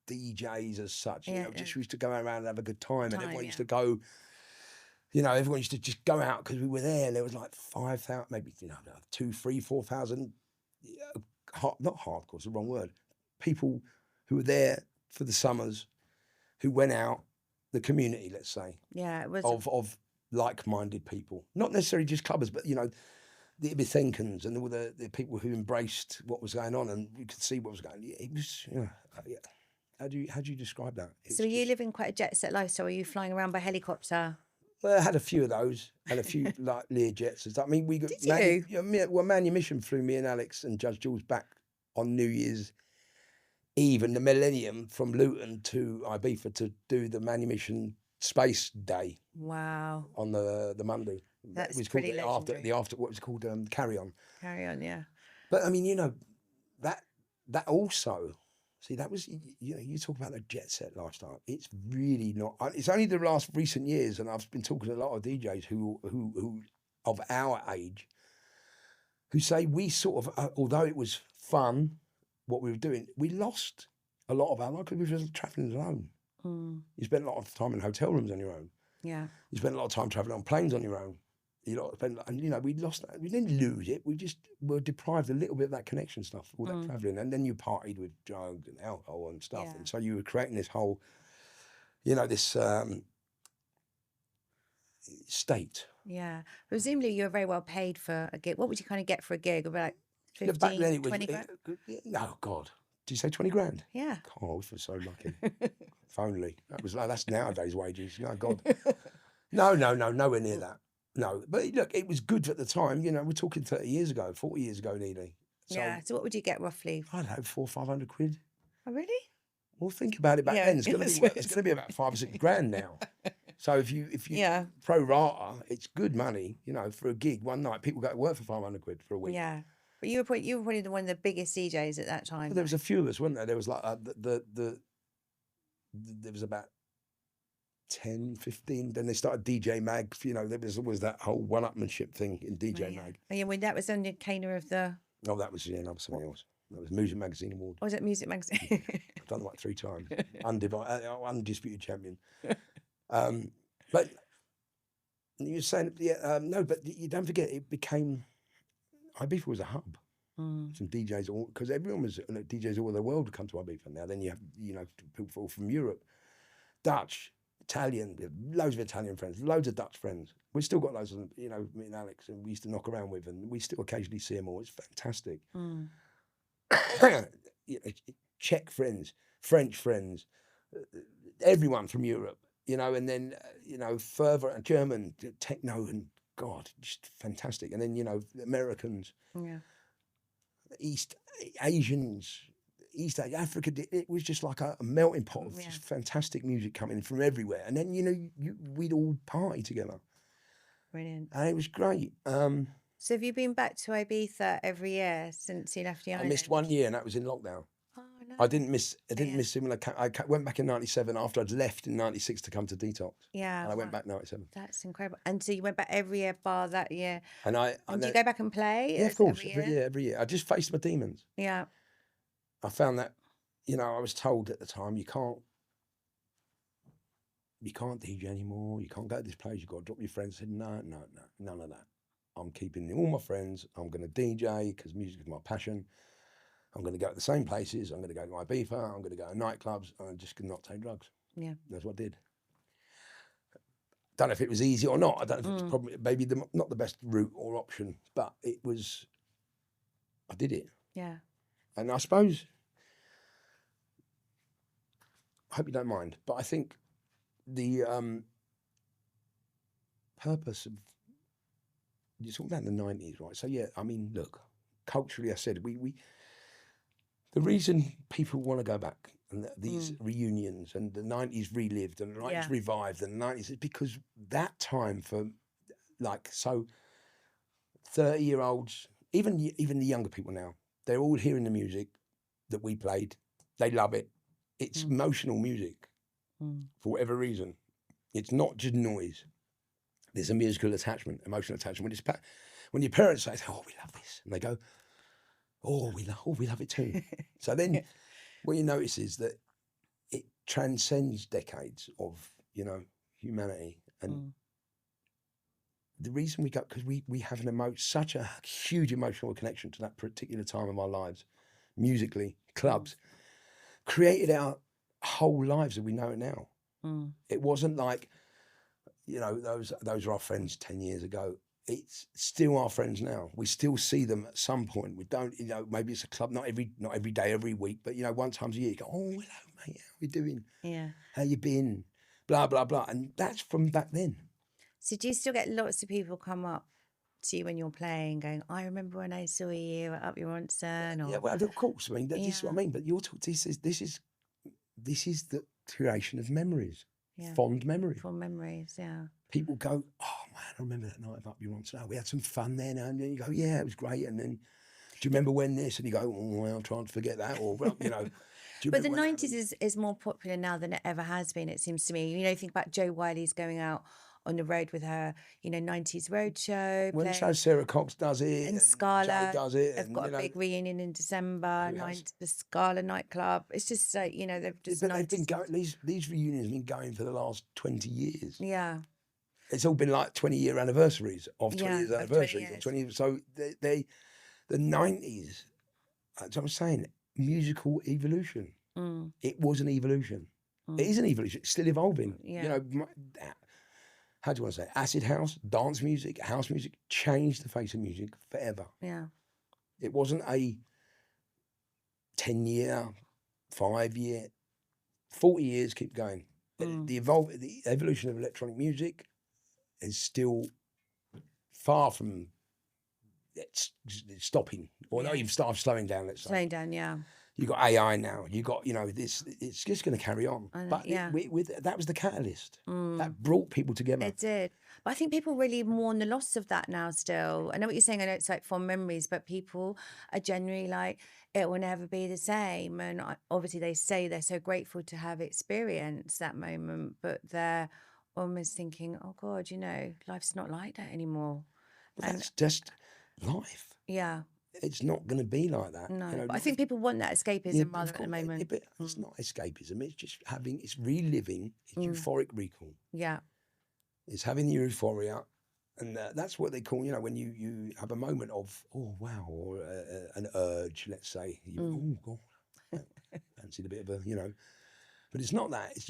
DJs as such. Just used to go around and have a good time, and everyone used to go. Everyone used to just go out because we were there, and there was like 5,000, maybe 2,000, 3,000, 4,000. Not hardcore, it's the wrong word. People who were there for the summers, who went out, the community, let's say. Yeah, it was of like-minded people, not necessarily just clubbers, but the Ibizencans and all the people who embraced what was going on, and you could see what was going on. It was, how do you describe that? So you live in quite a jet set lifestyle? Are you flying around by helicopter? Well, I had a few of those, and a few like Learjets. I mean, Did you? Man Your Mission flew me and Alex and Judge Jules back on New Year's Eve and the Millennium from Luton to Ibiza to do the Man Your Mission Space Day. Wow. On the Monday. That's called pretty after what was called Carry On. Carry On, yeah. But I mean, that also, see, that was, you talk about the jet set lifestyle. It's really not. It's only the last recent years, and I've been talking to a lot of DJs who of our age, who say we sort of, although it was fun, what we were doing, we lost a lot of our life because we were traveling alone. You spent a lot of time in hotel rooms on your own. Yeah. You spent a lot of time traveling on planes on your own. We lost that. We didn't lose it. We just were deprived a little bit of that connection stuff, all that traveling. And then you partied with drugs and alcohol and stuff. Yeah. And so you were creating this whole, this state. Yeah. Presumably you were very well paid for a gig. What would you kind of get for a gig? About like 15, back then it was, 20 grand? Oh, God. you say 20 grand? Yeah. Oh, we feel so lucky. If only. That's nowadays wages. Oh, God. No, nowhere near that. No, but look, it was good at the time. You know, we're talking 30 years ago, 40 years ago, nearly. So, yeah. So what would you get roughly? I don't know, 400 or 500 quid. Oh, really? Well, think about it back then. It's going to be about 5 or 6 grand now. So if you pro rata, it's good money. You know, for a gig one night, people go to work for 500 quid for a week. Yeah. But you were probably one of the biggest DJs at that time. Well, there was a few of us, weren't there? There was like there was about 10, 15. Then they started DJ Mag. You know, there was always that whole one-upmanship thing in DJ Mag. Oh, yeah, when that was on the Cana of the... Oh, that was something else. That was Music Magazine Award. Oh, was it Music Magazine? I've done it like 3 times. Undisputed champion. But you were saying, no, but you don't forget, it became... Ibiza was a hub. Some DJs, because everyone was DJs all over the world would come to Ibiza now. Then you have, you know, people from Europe, Dutch, Italian, we have loads of Italian friends, loads of Dutch friends. We've still got loads of them, you know, me and Alex, and we used to knock around with, and we still occasionally see them all. It's fantastic. You know, Czech friends, French friends, everyone from Europe, you know, and then, you know, further, German, techno, and God, just fantastic. And then, you know, Americans, East Asians, East Africa, it was just like a melting pot of just fantastic music coming from everywhere. And then, you know, we'd all party together. Brilliant. And it was great. So have you been back to Ibiza every year since you left the island? I missed 1 year, and that was in lockdown. Oh, no. I didn't miss similar. I went back in 97 after I'd left in 96 to come to Detox. Yeah. And I went back 97. That's incredible. And so you went back every year bar that year. And do you go back and play? Yeah, of course. Every year. I just faced my demons. Yeah. I found that, you know, I was told at the time, you can't DJ anymore. You can't go to this place. You've got to drop your friends. I said, no, none of that. I'm keeping all my friends. I'm going to DJ because music is my passion. I'm going to go to the same places. I'm going to go to Ibiza. I'm going to go to nightclubs. And I'm just going to not take drugs. Yeah. That's what I did. Don't know if it was easy or not. I don't know if it was probably maybe not the best route or option, but it was, I did it. Yeah. And I suppose, I hope you don't mind, but I think the purpose of, you're talking about the 90s, right? So yeah, I mean, look, culturally, I said, the reason people want to go back and these reunions and the 90s relived and the 90s revived and the 90s is because that time for like, so 30-year-olds, even the younger people now, they're all hearing the music that we played. They love it. It's emotional music for whatever reason. It's not just noise. There's a musical attachment, emotional attachment. When your parents say, oh, we love this, and they go, oh, we love it too. So then what you notice is that it transcends decades of, you know, humanity. And the reason we go, because we have such a huge emotional connection to that particular time of our lives, musically, clubs, created our whole lives as we know it now. It wasn't like, you know, those are our friends 10 years ago. It's still our friends now. We still see them at some point. We don't, you know, maybe it's a club, not every day, every week, but, you know, one time a year, you go, oh, hello, mate, how you doing? Yeah. How you been? Blah, blah, blah. And that's from back then. So do you still get lots of people come up to you when you're playing going, I remember when I saw you at Up Your Onsen? Or... Yeah, well, of course. I mean, this is what I mean. But you're talking, this is the creation of memories. Yeah. Fond memories. Fond memories, yeah. People go, oh man, I remember that night of Up Your Onsen. We had some fun there now. And then you go, yeah, it was great. And then, do you remember when this? And you go, oh, well, I'm trying to forget that. Or, well, you know. But the 90s is more popular now than it ever has been, it seems to me. You know, think about Jo Wiley's going out on the road with her, you know, 90s roadshow. Well, so Sarah Cox does it. And Scala Joe does it. They've got a big reunion in December, the Scala nightclub. It's just like, you know, they've just... But they've been going, these reunions have been going for the last 20 years. Yeah. It's all been like 20-year anniversaries of 20 years anniversaries. 20 years. So the 90s, as I'm saying, musical evolution. It was an evolution. It is an evolution. It's still evolving. Yeah. You know, how do you want to say it? Acid house, dance music, house music changed the face of music forever. Yeah. It wasn't a 10-year 5 year, 40 years, keep going. The evolution of electronic music is still far from stopping, or not even slowing down, let's say. Slowing down, yeah. You got AI now. You got, this. It's just going to carry on. But that was the catalyst that brought people together. It did. But I think people really mourn the loss of that now. Still, I know what you're saying. I know it's like fond memories, but people are generally like, it will never be the same. And obviously, they say they're so grateful to have experienced that moment, but they're almost thinking, "Oh God, life's not like that anymore." But that's just life. Yeah. It's not going to be like that. No, but I think people want that escapism rather at the moment. Yeah, but it's not escapism. It's just it's reliving, it's euphoric recall. Yeah. It's having the euphoria. And that's what they call, when you have a moment of, oh, wow, or an urge, let's say. Oh, God, fancied a bit of a, But it's not that. It's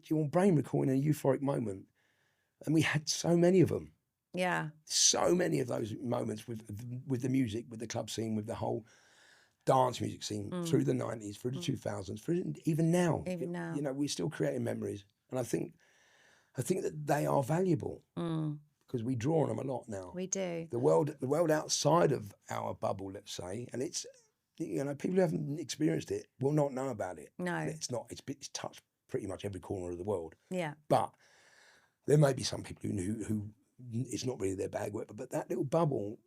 your brain recalling a euphoric moment. And we had so many of them. Yeah. So many of those moments with the music, with the club scene, with the whole dance music scene through the 90s, through the 2000s, even now. Even now. We're still creating memories. And I think that they are valuable because we draw on them a lot now. We do. The world outside of our bubble, let's say, and it's, people who haven't experienced it will not know about it. No. It's not. It's touched pretty much every corner of the world. Yeah. But there may be some people who it's not really their bag work, but that little bubble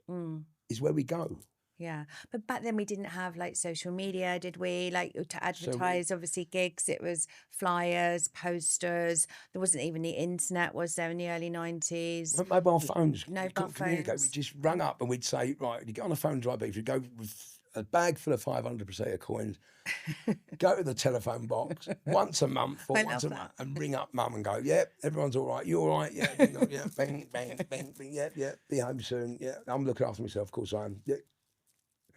is where we go. Yeah. But back then we didn't have like social media, did we? Like to advertise, obviously gigs, it was flyers, posters. There wasn't even the internet, was there, in the early 90s? No mobile phones. No We couldn't communicate. phones. We just rung up and we'd say, right, you get on the phone, drive, if you go with a bag full of 500% coins, go to the telephone box once a month and ring up mum and go, yeah, everyone's all right. You all right? Yeah, yeah, bang, bang, bang, bang, yeah, be home soon. Yeah, I'm looking after myself. Of course I am. Yeah.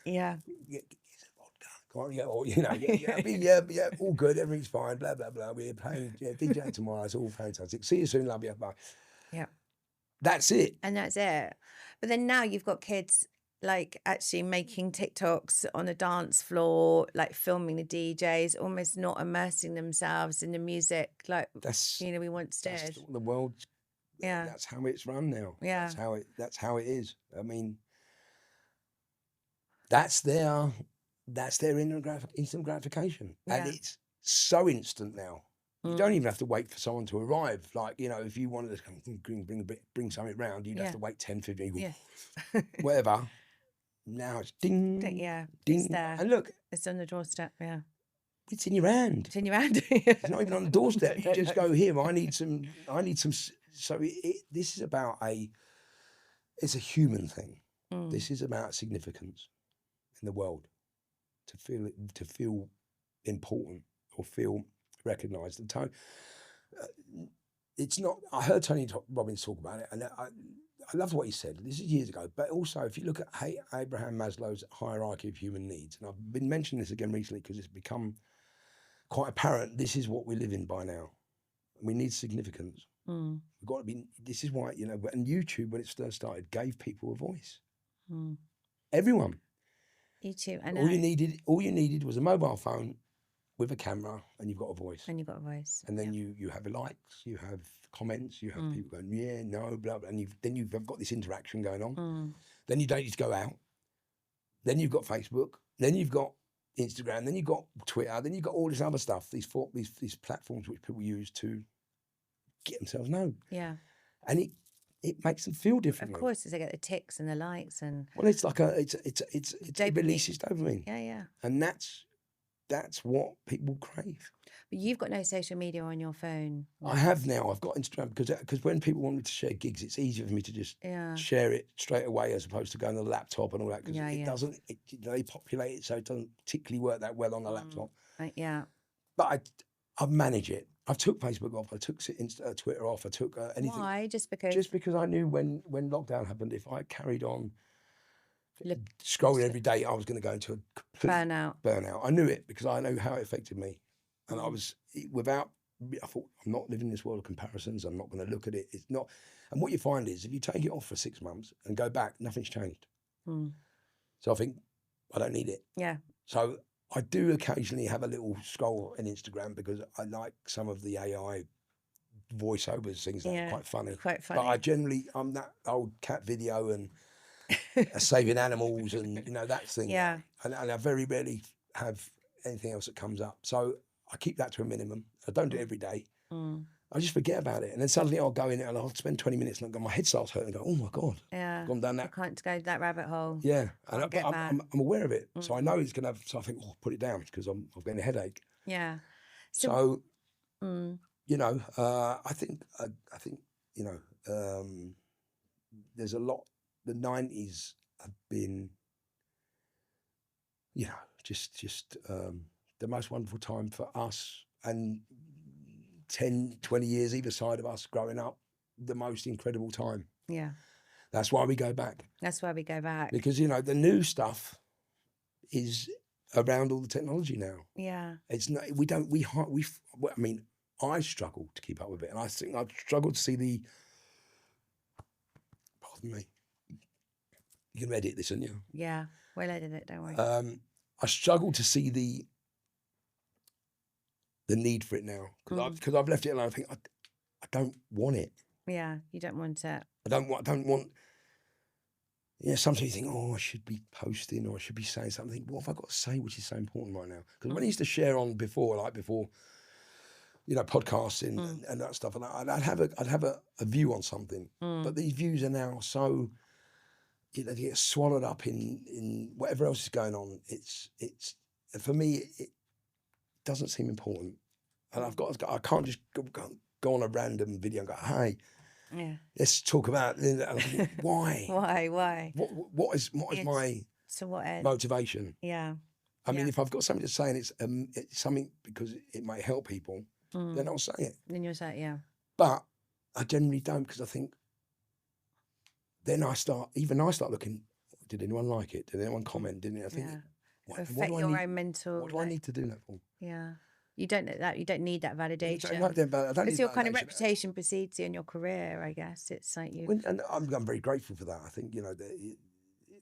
Yeah. Get some vodka. Come on, yeah, all good. Everything's fine. Blah blah blah. We're playing DJ tomorrow. It's all fantastic. See you soon, love you. Bye. Yeah. That's it. And that's it. But then now you've got kids like actually making TikToks on a dance floor, like filming the DJs, almost not immersing themselves in the music like we once did. That's the world. Yeah. That's how it's run now. Yeah. That's how it is. I mean, that's their instant gratification. Yeah. And it's so instant now. You don't even have to wait for someone to arrive. Like, if you wanted to bring something round, you'd have to wait 10, 15, whatever. Now it's ding, yeah, ding. it's there. And look. It's on the doorstep, yeah. It's in your hand. It's in your hand. It's not even on the doorstep. You just go, here, I need some. So this is about it's a human thing. This is about significance in the world. To feel important or feel recognised. And it's not. I heard Tony Robbins talk about it, and I loved what he said. This is years ago, but also if you look at Abraham Maslow's hierarchy of human needs, and I've been mentioning this again recently because it's become quite apparent. This is what we live in by now. We need significance. We've got to be. This is why and YouTube, when it first started, gave people a voice. Everyone. YouTube. All you needed was a mobile phone with a camera, and you've got a voice. And you've got a voice. And then you have likes, you have comments, you have people going, yeah, no, blah, blah, and then you've got this interaction going on. Then you don't need to go out. Then you've got Facebook. Then you've got Instagram. Then you've got Twitter. Then you've got all this other stuff. These platforms which people use to get themselves known. Yeah. And it makes them feel differently. Of course, as they get the ticks and the likes and. Well, it's like it releases dopamine. Yeah, yeah. And that's what people crave. But you've got no social media on your phone. I have now. I've got Instagram because when people want me to share gigs, it's easier for me to just share it straight away as opposed to going on the laptop and all that because it doesn't. They populate it so it doesn't particularly work that well on the laptop. Yeah. But I manage it. I took Facebook off. I took Twitter off. I took anything. Why? Just because? Just because I knew when lockdown happened, if I carried on scrolling every day, I was going to go into a complete burnout. I knew it because I know how it affected me. And I thought, I'm not living in this world of comparisons. I'm not going to look at it. It's not. And what you find is if you take it off for 6 months and go back, nothing's changed. So I think I don't need it. Yeah. So I do occasionally have a little scroll on Instagram because I like some of the AI voiceovers, things that are quite funny. Quite But funny. I'm that old cat video and saving animals and, that thing. Yeah. And I very rarely have anything else that comes up. So I keep that to a minimum. I don't do it every day. I just forget about it. And then suddenly I'll go in and I'll spend 20 minutes and my head starts hurting and go, oh my God. Yeah. I've gone down that. I can't go that rabbit hole. Yeah. And I'm aware of it. So I know it's going to have, so I think, put it down because I'm getting a headache. Yeah. So I think, there's a lot, the 90s have been, just the most wonderful time for us, and 10, 20 years either side of us growing up, the most incredible time. Yeah. That's why we go back. That's why we go back. Because, the new stuff is around all the technology now. Yeah. It's not, I struggle to keep up with it. And I think I've struggled to see pardon me, you can edit this, aren't you? Yeah, we'll edit it, don't worry. I struggle to see the need for it now because I've left it alone. I think I don't want it. Yeah, you don't want it. I don't want. Sometimes you think, I should be posting or I should be saying something. What have I got to say which is so important right now? Because when I used to share on before, podcasting and that stuff, and I'd have a view on something. But these views are now so, they get swallowed up in whatever else is going on. It's for me, it doesn't seem important. And I can't just go on a random video and go, hey, let's talk about, why? Why? What is my to what end? Motivation? Yeah. I mean, if I've got something to say and it's something because it might help people, then I'll say it. Then you'll say it, yeah. But I generally don't, because I think then I start looking, did anyone like it? Did anyone comment? Didn't it? I think, affect your own mental. What do I need to do that for? Yeah. You don't need that validation. I don't need it's your kind of reputation precedes you in your career, I guess. It's like you. And I'm very grateful for that. I think,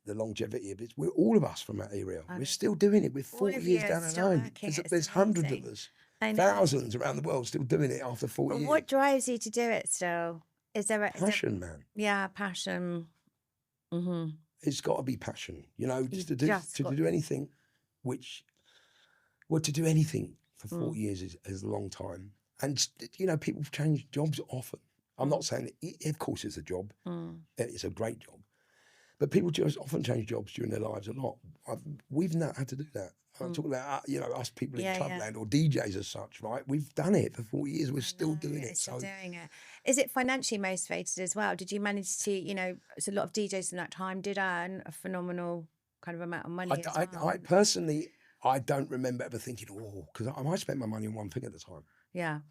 the longevity of it. We're all of us from that area. We're still doing it. We're 40 years down the line. There's hundreds of us, thousands around the world still doing it after 40 years. What drives you to do it still? Is there passion, man? Yeah, passion. Mm-hmm. It's got to be passion, just to do anything, to do anything for 40 years is a long time. And, people change jobs often. I'm not saying that, of course it's a job. It's a great job. But people just often change jobs during their lives a lot. We've not had to do that. I'm talking about, us people in clubland or DJs as such, right? We've done it for 40 years. We're still doing it. Still doing it. Is it financially motivated as well? Did you manage to, it's a lot of DJs in that time did earn a phenomenal kind of amount of money as well? I personally, I don't remember ever thinking, because I might spend my money on one thing at the time. Yeah.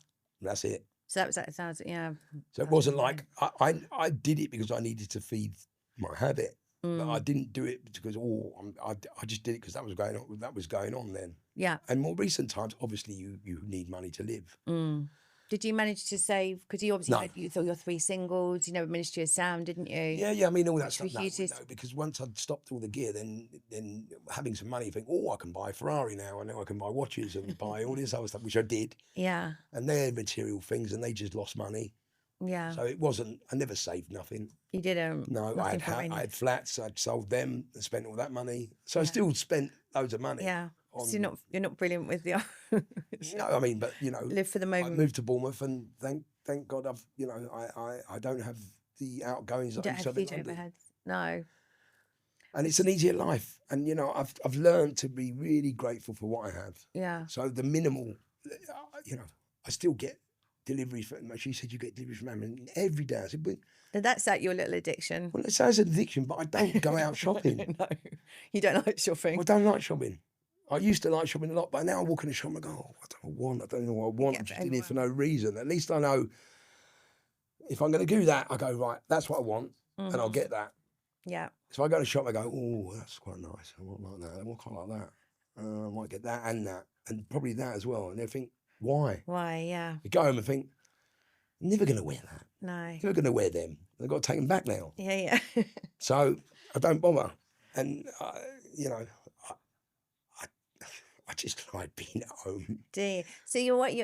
That's it. So that was that sounds, yeah. So it wasn't like, I did it because I needed to feed my habit. But I didn't do it because I just did it because that was going on then. Yeah. And more recent times, obviously, you need money to live. Did you manage to save? Because you obviously had your 3 singles. You never Ministry of Sound, didn't you? Yeah. I mean, all that stuff. No, because once I'd stopped all the gear, then having some money, you think, I can buy a Ferrari now. I know I can buy watches and buy all this other stuff, which I did. Yeah. And they're material things, and they just lost money. Yeah. So it wasn't. I never saved nothing. You didn't. No, I had flats. I'd sold them and spent all that money. So I still spent loads of money. Yeah. So you're not brilliant with the. No, I mean, but live for the moment. I moved to Bournemouth, and thank God I've I don't have the outgoings. You don't have huge overheads. No. And it's an easier life, and I've learned to be really grateful for what I have. Yeah. So the minimal, I still get deliveries from. She said you get deliveries from Amazon every day. I said, but that's like your little addiction. Well, it sounds an addiction, but I don't go out shopping. No, you don't like shopping. I don't like shopping. I used to like shopping a lot, but now I walk in a shop and I go, I don't know what I want. I'm just in here for no reason. At least I know if I'm going to do that, I go, right, that's what I want, and I'll get that. Yeah. So I go to the shop, I go, that's quite nice. I want like that. I want quite like that. I might get that and probably that as well. And they think, why? Why, yeah. You go home and think, I'm never going to wear that. No. Never going to wear them. I've got to take them back now. Yeah. So I don't bother. And, I just like being at home. Dear. So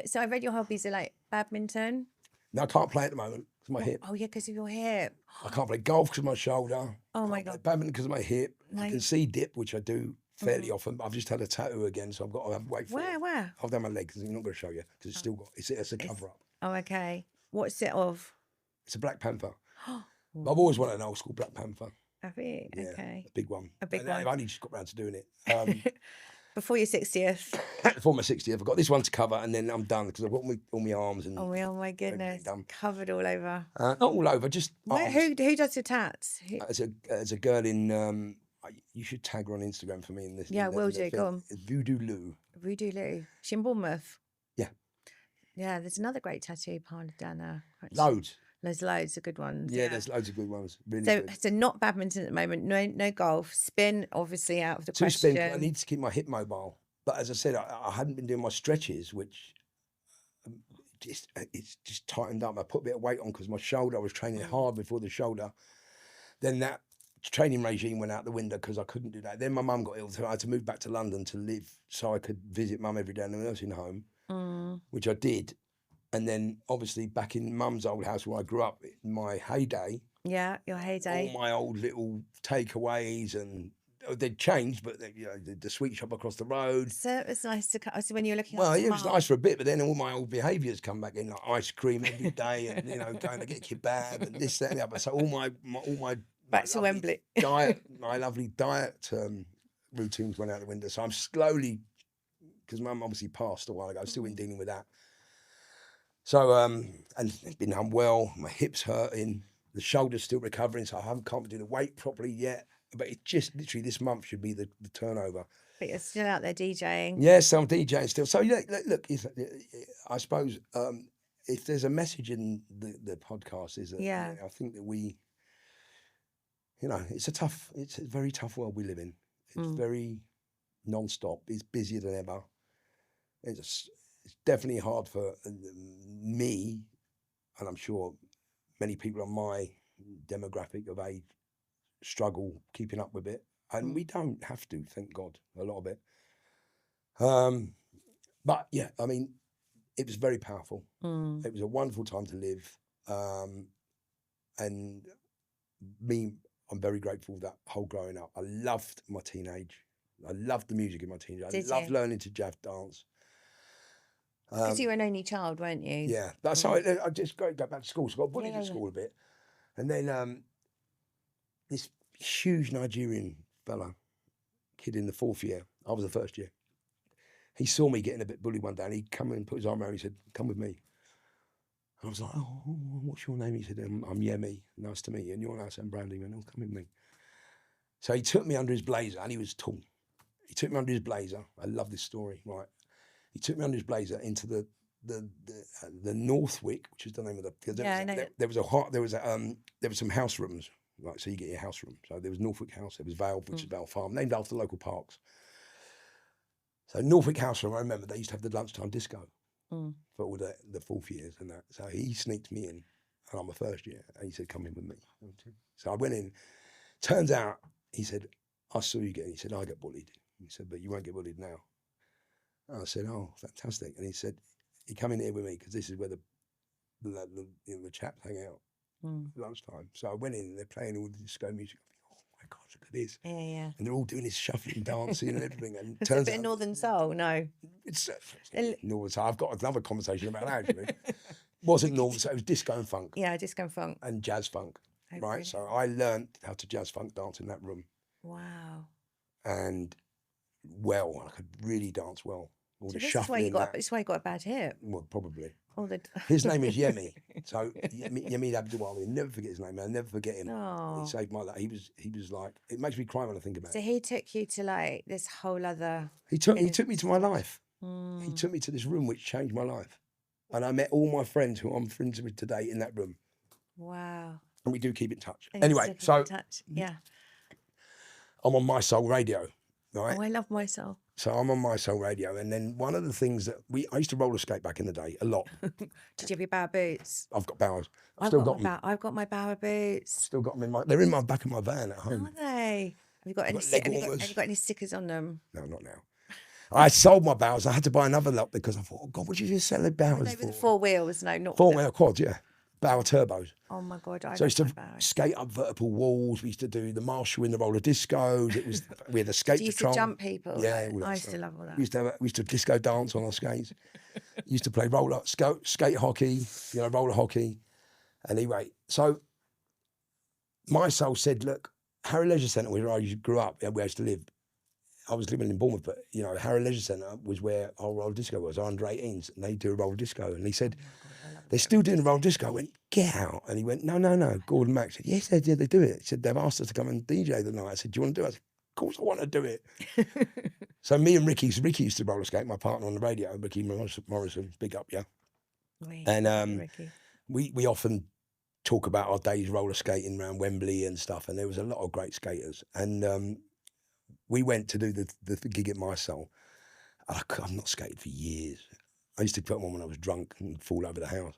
so I read your hobbies are like badminton. No, I can't play at the moment because of my hip. Oh yeah, because of your hip. I can't play golf because of my shoulder. Oh my I can't play God. badminton because of my hip. No. I can see dip, which I do fairly often. But I've just had a tattoo again, so I've got to wait for it. Where? I've done my leg because I'm not going to show you because it's still got it's a cover up. Oh, okay. What's it of? It's a Black Panther. I've always wanted an old school Black Panther. Have you? Yeah, Okay. a big one. A big And one. I've only just got round to doing it. Before your 60th. For my 60th, I've got this one to cover, and then I'm done because I've got all my arms and. Oh my goodness! Covered all over. Not all over, just arms. Who does your tats? As a girl in. You should tag her on Instagram for me in this. Yeah, will do. Go on. Voodoo Lou. Voodoo Lou. She in Bournemouth. Yeah. Yeah, there's another great tattoo parlour down there. Loads. There's loads of good ones. Yeah, there's loads of good ones. Really so, good. So not badminton at the moment. No golf. Spin obviously out of the 2 question. spin. I need to keep my hip mobile. But as I said, I hadn't been doing my stretches, which it's just tightened up. I put a bit of weight on because my shoulder. I was training hard before the shoulder. Then that training regime went out the window because I couldn't do that. Then my mum got ill, so I had to move back to London to live so I could visit mum every day in the nursing home, which I did. And then obviously back in mum's old house where I grew up in my heyday. Yeah, your heyday. All my old little takeaways and they'd changed, but the sweet shop across the road. So it was nice to so when you were looking. Well, it was nice for a bit, but then all my old behaviours come back in, like ice cream every day, and going to get kebab and this, that, and the other. So all my back to Wembley diet, my lovely diet routines went out the window. So I'm slowly, because mum obviously passed a while ago, I've still been dealing with that. So and been unwell, my hips hurting, the shoulder's still recovering, so I can't be doing the weight properly yet. But it's just literally this month should be the turnover. But you're still out there DJing. Yes, I'm DJing still. So yeah, look, I suppose if there's a message in the podcast is that I think that we, it's a very tough world we live in. It's very non-stop. It's busier than ever. It's definitely hard for me, and I'm sure many people on my demographic of age struggle keeping up with it, and we don't have to, thank God, a lot of it. But yeah, I mean, it was very powerful. It was a wonderful time to live, and I'm very grateful for that whole growing up. I loved my teenage. I loved the music in my teenage. I loved learning to jazz dance. Because you were an only child, weren't you? Yeah, that's how I just go back to school. So I got bullied at school a bit, and then this huge Nigerian kid in the 4th year. I was the 1st year. He saw me getting a bit bullied one day, and he come in and put his arm around me. He said, "Come with me." I was like, "Oh, what's your name?" He said, "I'm Yemi. Nice to meet you. And you're I'm Brandy." And come with me. So he took me under his blazer, and he was tall. He took me under his blazer. I love this story, right? He took me under his blazer into the Northwick, which is the name of the. There was some house rooms, right? So you get your house room. So there was Northwick House. There was Vale, which is Vale Farm, named after local parks. So Northwick House room, I remember they used to have the lunchtime disco for all the 4th years and that. So he sneaked me in, and I'm a 1st year, and he said, "Come in with me." So I went in. Turns out, he said, "I saw you getting." He said, "I get bullied." He said, "But you won't get bullied now." And I said, "Oh, fantastic." And he said, "You come in here with me because this is where the chaps hang out lunchtime." So I went in and they're playing all the disco music. I think, "Oh my God, look at this." Yeah. And they're all doing this shuffling, dancing and everything. And it's a bit of Northern Soul, no? It's Northern Soul. I've got another conversation about that actually. Wasn't Northern Soul, it was disco and funk. Yeah, disco and funk. And jazz funk, right? So I learned how to jazz funk dance in that room. Wow. And I could really dance well. All the this shuffling. This is why you got a bad hip. Well, probably. His name is Yemi. So Yemi Abdul, I'll never forget his name. I'll never forget him. Oh. He saved my life. He was like, it makes me cry when I think about it. So he took you to like this whole other. He took me to my life. He took me to this room which changed my life, and I met all my friends who I'm friends with today in that room. Wow. And we do keep in touch. Anyway, so yeah, I'm on My Soul Radio. Right. Oh, I love My Soul. So I'm on My Soul Radio, and then one of the things that I used to roller skate back in the day a lot. Did you have your Bauer boots? I've got Bauers. I've got my Bauer boots. Still got them they're in my back of my van at home. Are they? Have you got any stickers on them? No, not now. I sold my barrels. I had to buy another lot because I thought, oh God, what did you just sell the barrels They were for? the 4 wheels, no, not 4-wheel quads, yeah. Barrel turbos. Oh my God, I So I love used to my barrels. skate up vertical walls. We used to do the Marshall in the roller discos. It was we had a skate Do you used patrol. to jump people? Yeah, all I that used stuff. to love all that. We used to disco dance on our skates. Used to play roller skate hockey, roller hockey. Anyway, so my soul said, look, Harrow Leisure Centre, where I grew up, where I used to live. I was living in Bournemouth, but Harrow Leisure Centre was where our roller disco was, our under 18s, and they do a roller disco. And he said, they're still doing a roller disco. I went, get out. And he went, no. Gordon Mack said, yes, they do it. He said, they've asked us to come and DJ the night. I said, do you want to do it? I said, of course I want to do it. So me and Ricky used to roller skate, my partner on the radio, Ricky Morrison, big up, yeah. And we often talk about our days roller skating around Wembley and stuff, and there was a lot of great skaters. And we went to do the gig at My Soul. I've not skated for years. I used to put them on when I was drunk and fall over the house.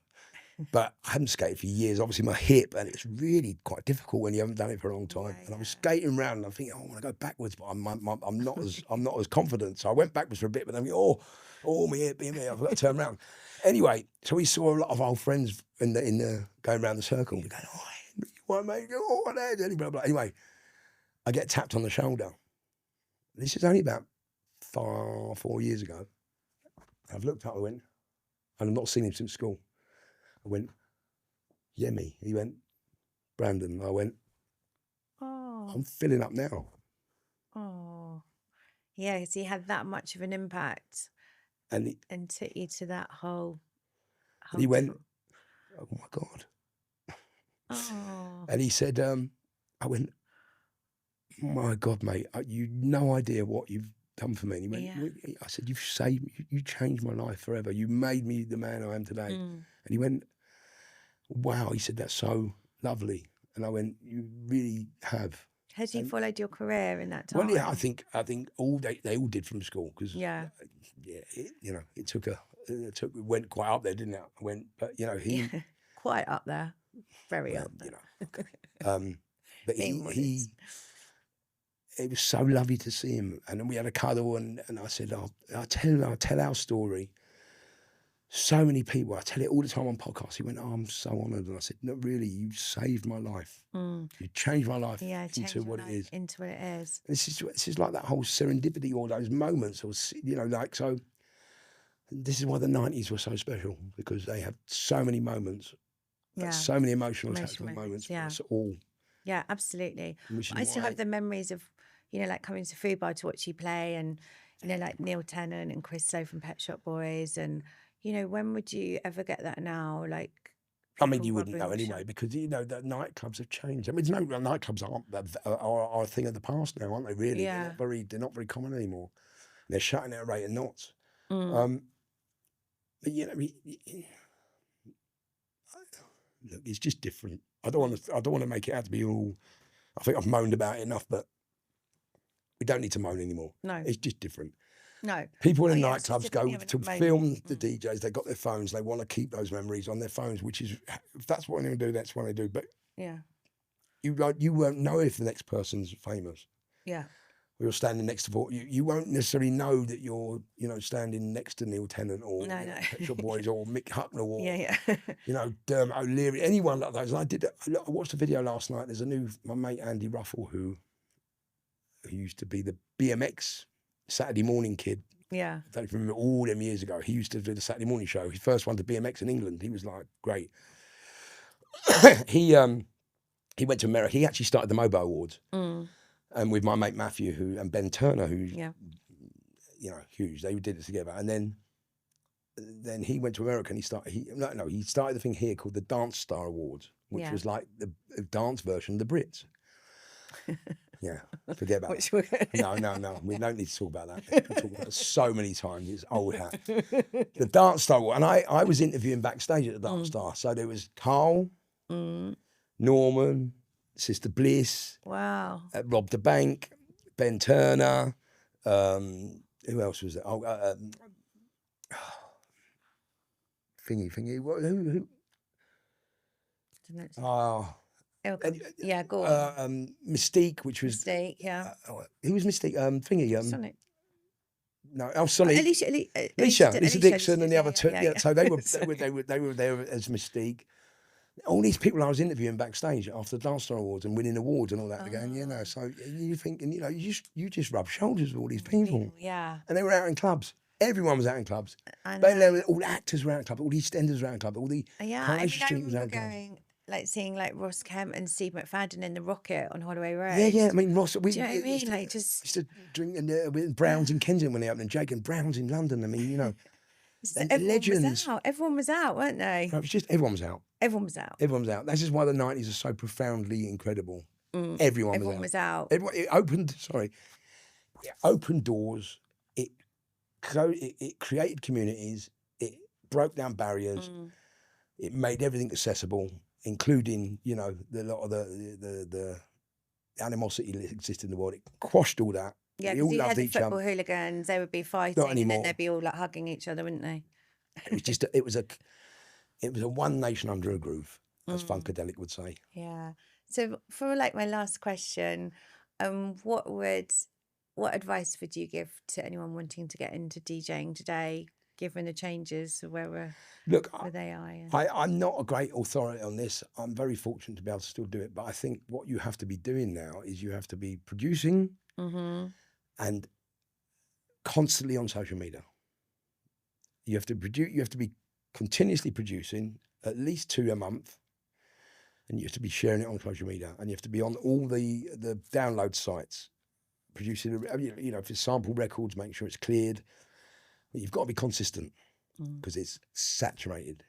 But I haven't skated for years. Obviously, my hip, and it's really quite difficult when you haven't done it for a long time. And I was skating around, and I'm thinking, I want to go backwards, but I'm not as confident. So I went backwards for a bit, but then my hip, I've got to turn around. Anyway, so we saw a lot of old friends in the going around the circle. We going, you want to make it? Blah, blah. Anyway, I get tapped on the shoulder. This is only about 4 years ago. I've looked up, I went, and I've not seen him since school. I went, Yemi. He went, Brandon. I went, oh, I'm filling up now. Oh, yeah, because he had that much of an impact, and took you to that whole he went, oh my God. Oh. And he said, I went, my God, mate, you no idea what you've done for me. And he went, I said, you changed my life forever. You made me the man I am today. And he went, wow. He said, that's so lovely. And I went, you really have. Had you followed your career in that time? Well, yeah, I think all they all did from school because it went quite up there, didn't it? He quite up there, very up there. But it was so lovely to see him, and then we had a cuddle, and I said, I'll tell our story. So many people, I tell it all the time on podcasts. He went, oh, I'm so honoured. And I said, no, really, you saved my life. You changed my life into what it is. Into what it is. This is like that whole serendipity, all those moments, so. This is why the 90s were so special, because they had so many moments, so many emotional attachment moments for us all. Yeah, absolutely. I still have the memories of, like coming to Food Bar to watch you play, and, like Neil Tennant and Chris Lowe from Pet Shop Boys, and when would you ever get that now? Like, I mean, you wouldn't know anyway, because the nightclubs have changed. I mean, nightclubs are a thing of the past now, aren't they? Really, yeah. They're not very common anymore. They're shutting at a rate of knots. But look, it's just different. I don't want to make it out to be all. I think I've moaned about it enough, but we don't need to moan anymore. No, it's just different. No. People in nightclubs go to film the DJs. They've got their phones. They want to keep those memories on their phones, which is, if that's what they're going to do, that's what they do. But you won't know if the next person's famous. Yeah. Or you're standing next to, you won't necessarily know that you're, standing next to Neil Tennant or Pet Shop Boys or Mick Hucknall or, Dermot O'Leary, anyone like those. And I watched a video last night. There's my mate Andy Ruffle, who used to be the BMX Saturday morning kid. Yeah. I don't remember all them years ago. He used to do the Saturday morning show. His first one to BMX in England. He was like, great. He went to America. He actually started the Mobo Awards. And with my mate Matthew and Ben Turner, who's huge. They did it together. And then he went to America and he started the thing here called the Dance Star Awards, which was like the dance version of the Brits. Yeah, forget about that. No. We don't need to talk about that. We talk about it so many times. It's old hat. The Dance Star Award. And I was interviewing backstage at the Dance Star. So there was Carl, Norman, Sister Bliss. Wow. Rob the Bank, Ben Turner. Who else was there? Thingy. Who? Yeah, go on. Mystique, which was Mystique. Yeah. Who was Mystique? Thingy. Sonic. No, oh, sorry. Alicia Dixon and the other two. Yeah, so they were there as Mystique. All these people I was interviewing backstage after the Dance Star Awards and winning awards and all that. Again, you know, so you thinking, you know, you just rub shoulders with all these people. Yeah. And they were out in clubs. Everyone was out in clubs. I know. All the actors were out in clubs. All the EastEnders were out in clubs. All the Street was out in clubs. Like seeing like Ross Kemp and Steve McFadden in the Rocket on Holloway Road. Yeah. I mean, Ross. Do you know what I mean? Like just used to drink with Browns in Kensington when they opened, and Jake and Browns in London. I mean, you know, legends. Everyone was out, weren't they? No, it was just everyone was out. Everyone was out. Everyone was out. That's just why the 90s are so profoundly incredible. Everyone was out. It opened doors. It created communities. It broke down barriers. It made everything accessible, including, you know, a lot of the animosity that existed in the world. It quashed all that. Yeah, because you had the football hooligans. They would be fighting, and then they'd be all like hugging each other, wouldn't they? It was just it was a one nation under a groove, as Funkadelic would say. Yeah. So for like my last question, what advice would you give to anyone wanting to get into DJing today, given the changes of where they are? I'm not a great authority on this. I'm very fortunate to be able to still do it, but I think what you have to be doing now is you have to be producing and constantly on social media. You have to produce. You have to be continuously producing at least 2 a month, and you have to be sharing it on social media, and you have to be on all the download sites, producing. You know, if it's sample records, make sure it's cleared. But you've got to be consistent because it's saturated.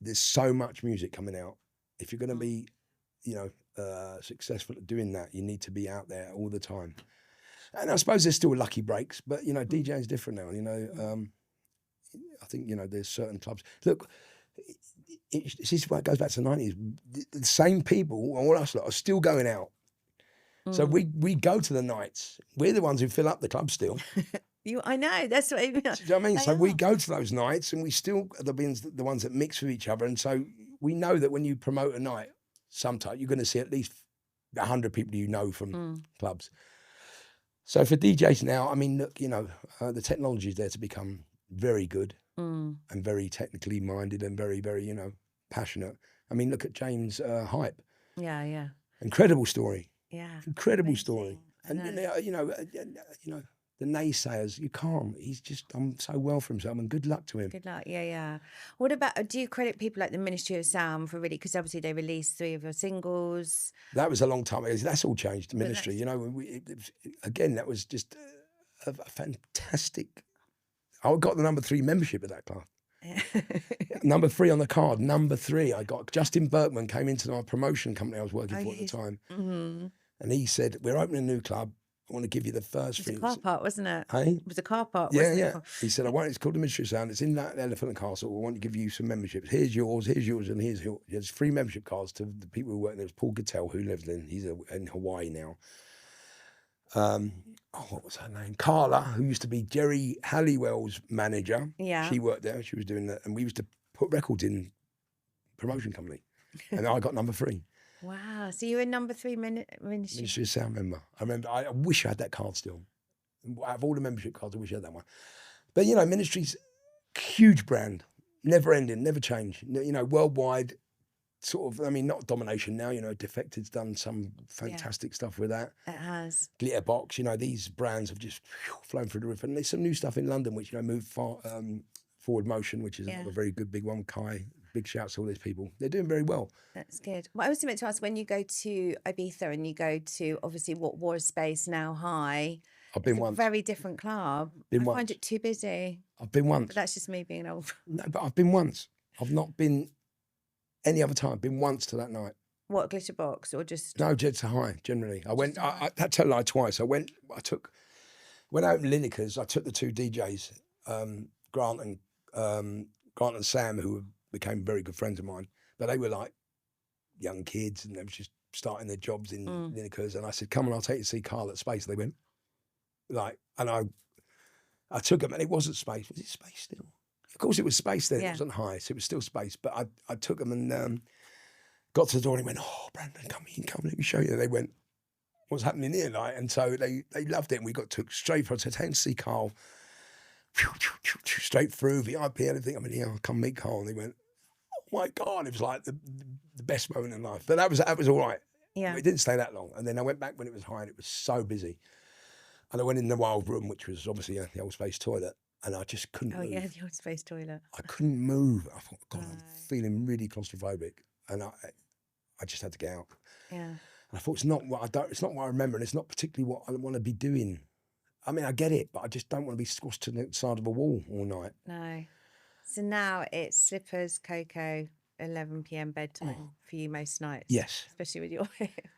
There's so much music coming out. If you're going to be, you know, successful at doing that, you need to be out there all the time. And I suppose there's still lucky breaks, but you know, DJing is different now. You know, I think, you know, there's certain clubs. Look, this is why it goes back to the 90s. The same people, all us lot, are still going out. So we go to the nights. We're the ones who fill up the club still. I know, that's what I mean. Do you know what I mean? So we go to those nights and we still are the ones that mix with each other. And so we know that when you promote a night, sometime you're going to see at least 100 people you know from clubs. So for DJs now, I mean, look, you know, the technology is there to become very good and very technically minded and very, very, you know, passionate. I mean, look at James Hype. Yeah. Incredible story. Yeah. Incredible story. And you know, the naysayers, you can't. He's just done so well for himself, and good luck to him. Good luck, yeah. What about, do you credit people like the Ministry of Sound for really, because obviously they released 3 of your singles. That was a long time ago. That's all changed, the Ministry. You know, again, that was just a fantastic. I got the number 3 membership at that club. Number 3 on the card, number 3. I got Justin Berkman came into my promotion company I was working for at the time. And he said, we're opening a new club. I want to give you the first 3. It was a car park, wasn't it? Hey? It was a car park, wasn't it? He said, it's called the Ministry of Sound. It's in that Elephant and Castle. I want to give you some memberships. Here's yours, and here's yours. There's 3 membership cards to the people who work there. There's Paul Gattell, who lives he's in Hawaii now. What was her name? Carla, who used to be Jerry Halliwell's manager. Yeah. She worked there. She was doing that. And we used to put records in promotion company. And I got number 3. Wow. So you were number 3 Ministry of Sound member. I wish I had that card still. Out of all the membership cards, I wish I had that one. But, you know, Ministry's huge brand. Never ending, never change. You know, worldwide, sort of, I mean, not domination now. You know, Defected's done some fantastic stuff with that. It has. Glitterbox, you know, these brands have just flown through the roof. And there's some new stuff in London, which, you know, moved Forward Motion, which is another very good big one. Kai, big shouts to all these people. They're doing very well. That's good. Well, I was meant to ask, when you go to Ibiza and you go to, obviously, what was Space, now High, I've been once. A very different club. I find it too busy. I've been once. But that's just me being old. No, but I've been once. I've not been any other time. I've been once to that night. What, Glitterbox or just? No, Jet to High, generally. I went, I had to lie twice. When I opened Lineker's, I took the 2 DJs, Grant and Sam, who became very good friends of mine, but they were like young kids and they were just starting their jobs in Lineker's. And I said, come on, I'll take you to see Carl at Space. They went, and I took them, and it wasn't Space. Was it Space still? Of course it was Space then. It wasn't High, so it was still Space. But I took them and got to the door, and he went, oh, Brandon, come in, let me show you. And they went, what's happening here, like, and so they loved it. And we got took straight for. I said, "Hey, see Carl." Straight through VIP, everything. I mean, yeah, I'll come meet Carl. And they went, "Oh my God!" It was like the best moment in life. But that was all right. Yeah. It didn't stay that long. And then I went back when it was high, and it was so busy. And I went in the wild room, which was obviously the old space toilet, and I just couldn't move. Oh yeah, the old space toilet. I couldn't move. I thought, God, I'm feeling really claustrophobic, and I just had to get out. Yeah. And I thought, it's not what I remember, and it's not particularly what I want to be doing. I mean, I get it, but I just don't want to be squashed to the side of a wall all night. No. So now it's slippers, cocoa, 11 p.m. bedtime for you most nights. Yes. Especially with your hip.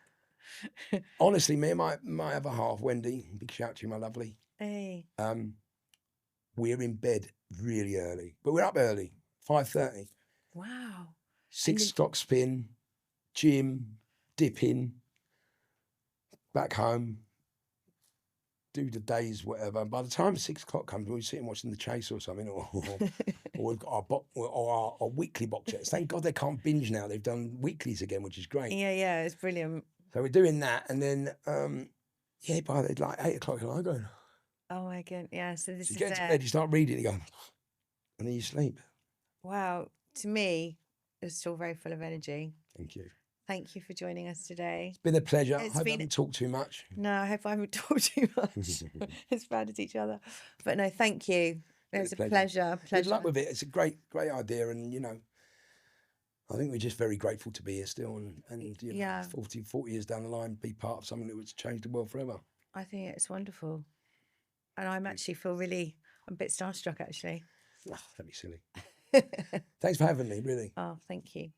Honestly, me and my other half, Wendy, big shout to you, my lovely. Hey. We're in bed really early, but we're up early, 5:30. Wow. 6 o'clock spin, gym, dipping, back home, do the days, whatever. And by the time 6 o'clock comes, we're sitting watching The Chase or something, or we've got our weekly box sets. Thank God they can't binge now. They've done weeklies again, which is great. Yeah, it's brilliant. So we're doing that, and then by like 8 o'clock, you're like going, oh my God, yeah. So this you is get into bed, you start reading, you go, and then you sleep. Wow. To me, it's still very full of energy. Thank you. Thank you for joining us today. It's been a pleasure. I hope I haven't talked too much. No, I hope I haven't talked too much. It's bad at each other. But no, thank you. It was a pleasure. Good luck with it. It's a great idea. And, you know, I think we're just very grateful to be here still. And you know, 40 years down the line, be part of something that would change the world forever. I think it's wonderful. And I'm actually I'm a bit starstruck, actually. Oh, that'd be silly. Thanks for having me, really. Oh, thank you.